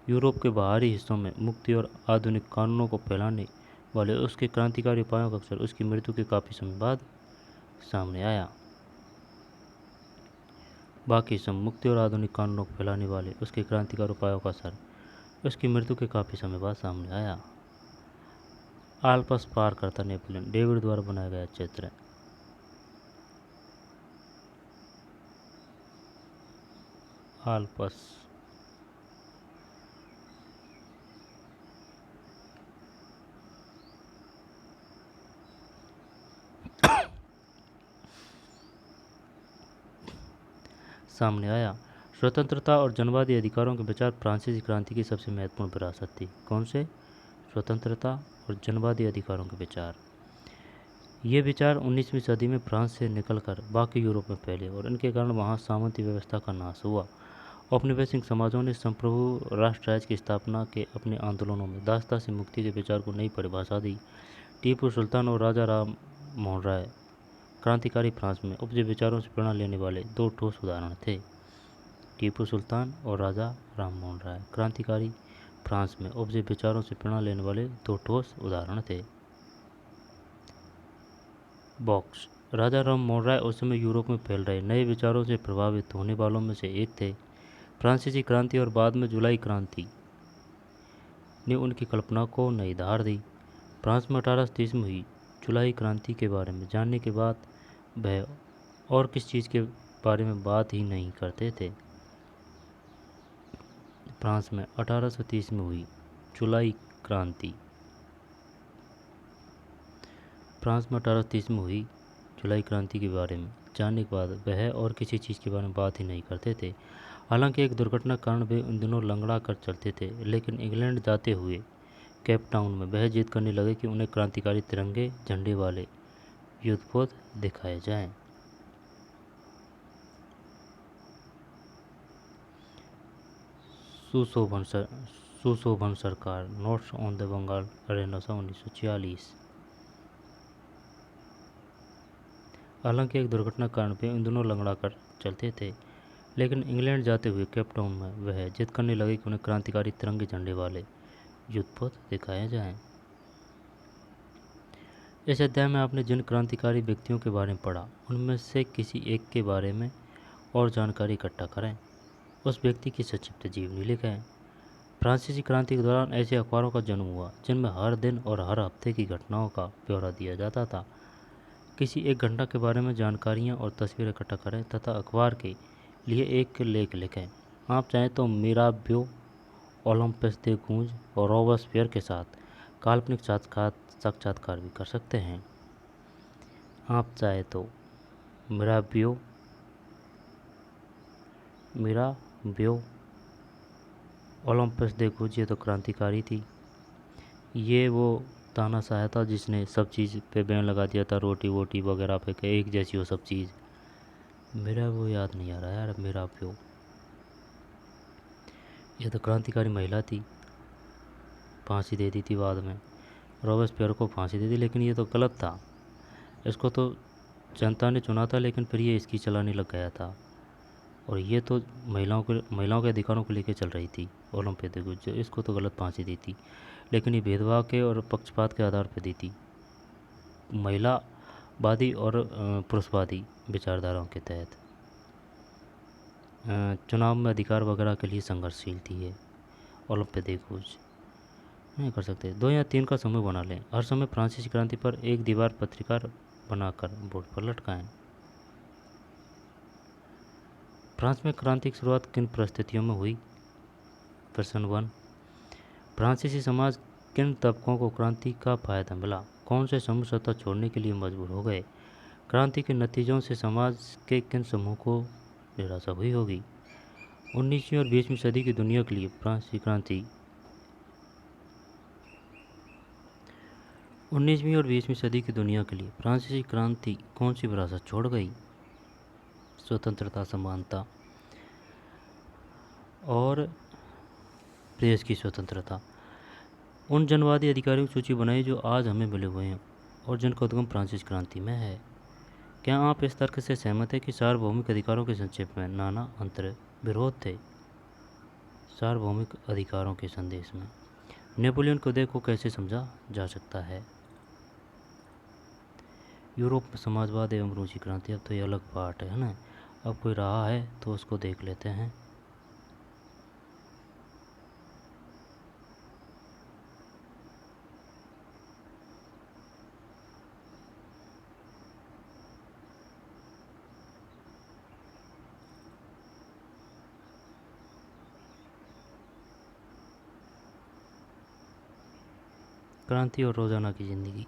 Speaker 1: यूरोप के बाहरी हिस्सों में मुक्ति और आधुनिक कानूनों को फैलाने वाले उसके क्रांतिकारी उपायों का अक्सर उसकी मृत्यु के काफ़ी समय बाद सामने आया। बाकी सब मुक्ति और आधुनिक कानूनों को फैलाने वाले उसके क्रांतिकारी उपायों का असर उसकी मृत्यु के काफ़ी समय बाद सामने आया। आल्प्स पार करता नेपोलियन डेविड द्वारा बनाया गया चित्र। आल्प्स सामने आया। स्वतंत्रता और जनवादी अधिकारों के विचार फ्रांसीसी क्रांति की सबसे महत्वपूर्ण विरासत थी। कौन से? स्वतंत्रता और जनवादी अधिकारों के विचार। ये विचार 19वीं सदी में फ्रांस से निकलकर बाकी यूरोप में फैले और इनके कारण वहाँ सामंती व्यवस्था का नाश हुआ। औपनिवेशिक समाजों ने संप्रभु राष्ट्र राज्य की स्थापना के अपने आंदोलनों में दासता से मुक्ति के विचार को नई परिभाषा दी। टीपू सुल्तान और राजा राम मोहन राय क्रांतिकारी फ्रांस में उपजे विचारों से प्रेरणा लेने वाले दो ठोस उदाहरण थे। टीपू सुल्तान और राजा राम मोहन राय क्रांतिकारी फ्रांस में उपजे विचारों से प्रेरणा लेने वाले दो ठोस उदाहरण थे। बॉक्स। राजा राम मोहन राय उस समय यूरोप में फैल रहे नए विचारों से प्रभावित होने वालों में से एक थे। फ्रांसीसी क्रांति और बाद में जुलाई क्रांति ने उनकी कल्पना को नई धार दी। फ्रांस में 1830 में हुई जुलाई क्रांति के बारे में जानने के बाद वह और किस चीज़ के बारे में बात ही नहीं करते थे। फ्रांस में 1830 में हुई जुलाई क्रांति। फ्रांस में 1830 में हुई जुलाई क्रांति के बारे में जानने के बाद वह और किसी चीज़ के बारे में बात ही नहीं करते थे। हालांकि एक दुर्घटना के कारण वे उन दिनों लंगड़ा कर चलते थे, लेकिन इंग्लैंड जाते हुए केप टाउन में वह जिद करने लगे कि उन्हें क्रांतिकारी तिरंगे झंडे वाले युद्धपोत दिखाए जाएं। Sushobhan Sarkar notes on the Bengal renaissance 1946। हालांकि एक दुर्घटना के कारण वे उन दोनों लंगड़ा कर चलते थे, लेकिन इंग्लैंड जाते हुए केप टाउन में वह जिद करने लगे कि उन्हें क्रांतिकारी तिरंगे झंडे वाले युद्धपोत दिखाए जाएं। इस अध्याय में आपने जिन क्रांतिकारी व्यक्तियों के बारे में पढ़ा उनमें से किसी एक के बारे में और जानकारी इकट्ठा करें। उस व्यक्ति की संक्षिप्त जीवनी लिखें। फ्रांसीसी क्रांति के दौरान ऐसे अखबारों का जन्म हुआ जिनमें हर दिन और हर हफ्ते की घटनाओं का ब्यौरा दिया जाता था। किसी एक घटना के बारे में जानकारियाँ और तस्वीरें इकट्ठा करें तथा अखबार के लिए एक लेख लिखें। आप चाहें तो मिराबियो, ओलंपस दे गूंज और रॉबespierre के साथ काल्पनिक साक्षात्कार भी कर सकते हैं। आप चाहे तो मिराबियो ओलंपस दे गूंज, ये तो क्रांतिकारी थी। ये वो तानाशाह था जिसने सब चीज़ पे बैन लगा दिया था, रोटी वोटी वगैरह पे एक जैसी हो सब चीज़। मेरा वो याद नहीं आ रहा यार, मेरा प्यो। ये तो क्रांतिकारी महिला थी, फांसी दे दी थी बाद में। रॉबespierre को फांसी दे दी, लेकिन ये तो गलत था। इसको तो जनता ने चुना था, लेकिन फिर ये इसकी चलाने लग गया था। और ये तो महिलाओं के अधिकारों को लेकर चल रही थी ओलंपिक दे गूंज, इसको तो गलत फांसी दी थी। लेकिन ये भेदभाव के और पक्षपात के आधार पर दी थी, महिलावादी और पुरुषवादी विचारधाराओं के तहत। चुनाव में अधिकार वगैरह के लिए संघर्षशील थी ये ओलंपिक दे गूंज। नहीं कर सकते। 2 या 3 का समूह बना लें। हर समय फ्रांसीसी क्रांति पर एक दीवार पत्रिका बनाकर बोर्ड पर लटकाएं। फ्रांस में क्रांति की शुरुआत किन परिस्थितियों में हुई? प्रश्न 1। फ्रांसीसी समाज किन तबकों को क्रांति का फायदा मिला? कौन से समूह सत्ता छोड़ने के लिए मजबूर हो गए? क्रांति के नतीजों से समाज के किन समूह को निराशा हुई होगी? 19वीं और 20वीं सदी की दुनिया के लिए फ्रांसीसी क्रांति 19वीं और 20वीं सदी की दुनिया के लिए फ्रांसीसी क्रांति कौन सी विरासत छोड़ गई? स्वतंत्रता, समानता और देश की स्वतंत्रता। उन जनवादी अधिकारियों की सूची बनाई जो आज हमें मिले हुए हैं और जिनका उद्गम फ्रांसीसी क्रांति में है। क्या आप इस तर्क से सहमत हैं कि सार्वभौमिक अधिकारों के संक्षेप में नाना अंतर विरोध थे? सार्वभौमिक अधिकारों के संदेश में नेपोलियन के उदय को कैसे समझा जा सकता है? यूरोप में समाजवाद एवं रूसी क्रांति, अब तो ये अलग पार्ट है ना। अब कोई रहा है तो उसको देख लेते हैं। क्रांति और रोजाना की जिंदगी।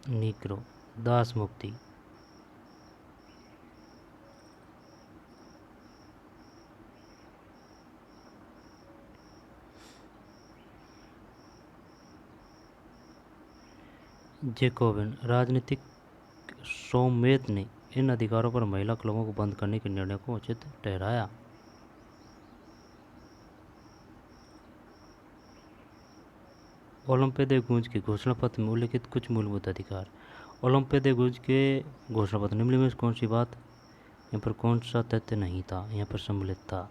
Speaker 1: निग्रो, दास मुक्ति। जेकोबिन राजनीतिक सोमेत ने इन अधिकारों पर महिला क्लबों को बंद करने के निर्णय को उचित ठहराया। ओलंपिया दे गूंज के घोषणा पत्र में उल्लिखित कुछ मूलभूत अधिकार। ओलंपिया दे गूंज के घोषणा पत्र निम्न में कौन सी बात, यहाँ पर कौन सा तथ्य नहीं था, यहाँ पर सम्मिलित था?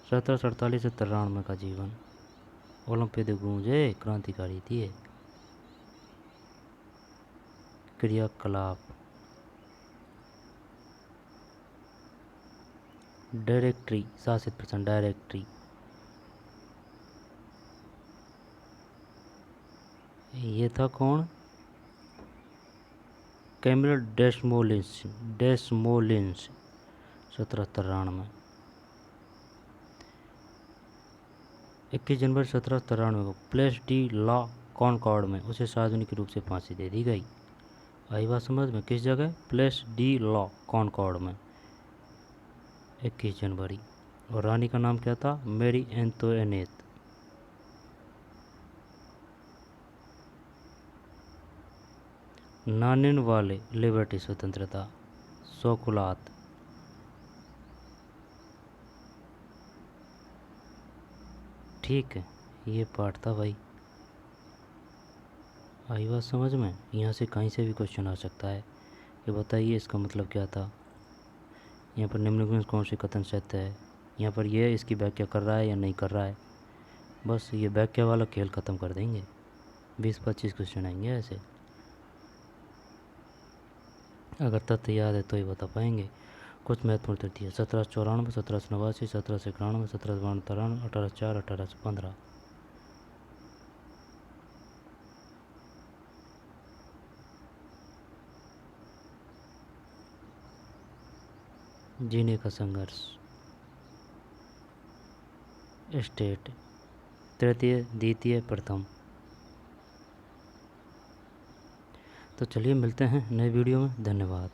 Speaker 1: 1748 से 93 का जीवन। ओलंपिया दे गूंज क्रांतिकारी थी। क्रियाकलाप। डायरेक्टरी, शासित प्रशासन, डायरेक्टरी। ये था कौन? कैमिल डेस्मोलिन्स। 1793। 21 जनवरी 1793 को प्लेस डी ला कॉनकॉर्ड में उसे सार्वजनिक रूप से फांसी दे दी गई। आई बात समझ में? किस जगह? प्लेस डी ला कॉनकॉर्ड में 21 जनवरी। और रानी का नाम क्या था? मैरी एंतोनेट। नानिन वाले लिबर्टी, स्वतंत्रता, सोकुलात। ठीक है, ये पार्ट था भाई। आई बात समझ में? यहाँ से कहीं से भी क्वेश्चन आ सकता है कि बताइए इसका मतलब क्या था। यहाँ पर निम्नलिखित कौन से कथन सत्य है, यहाँ पर ये इसकी व्याख्या कर रहा है या नहीं कर रहा है। बस ये व्याख्या वाला खेल ख़त्म कर देंगे। 20-25 क्वेश्चन आएंगे ऐसे। अगर तथ्य याद है तो ही बता पाएंगे। कुछ महत्वपूर्ण तिथियाँ: 1794, 1789, 1791, 1792, 1804, 1815। जीने का संघर्ष। स्टेट, तृतीय, द्वितीय, प्रथम। तो चलिए मिलते हैं नए वीडियो में। धन्यवाद।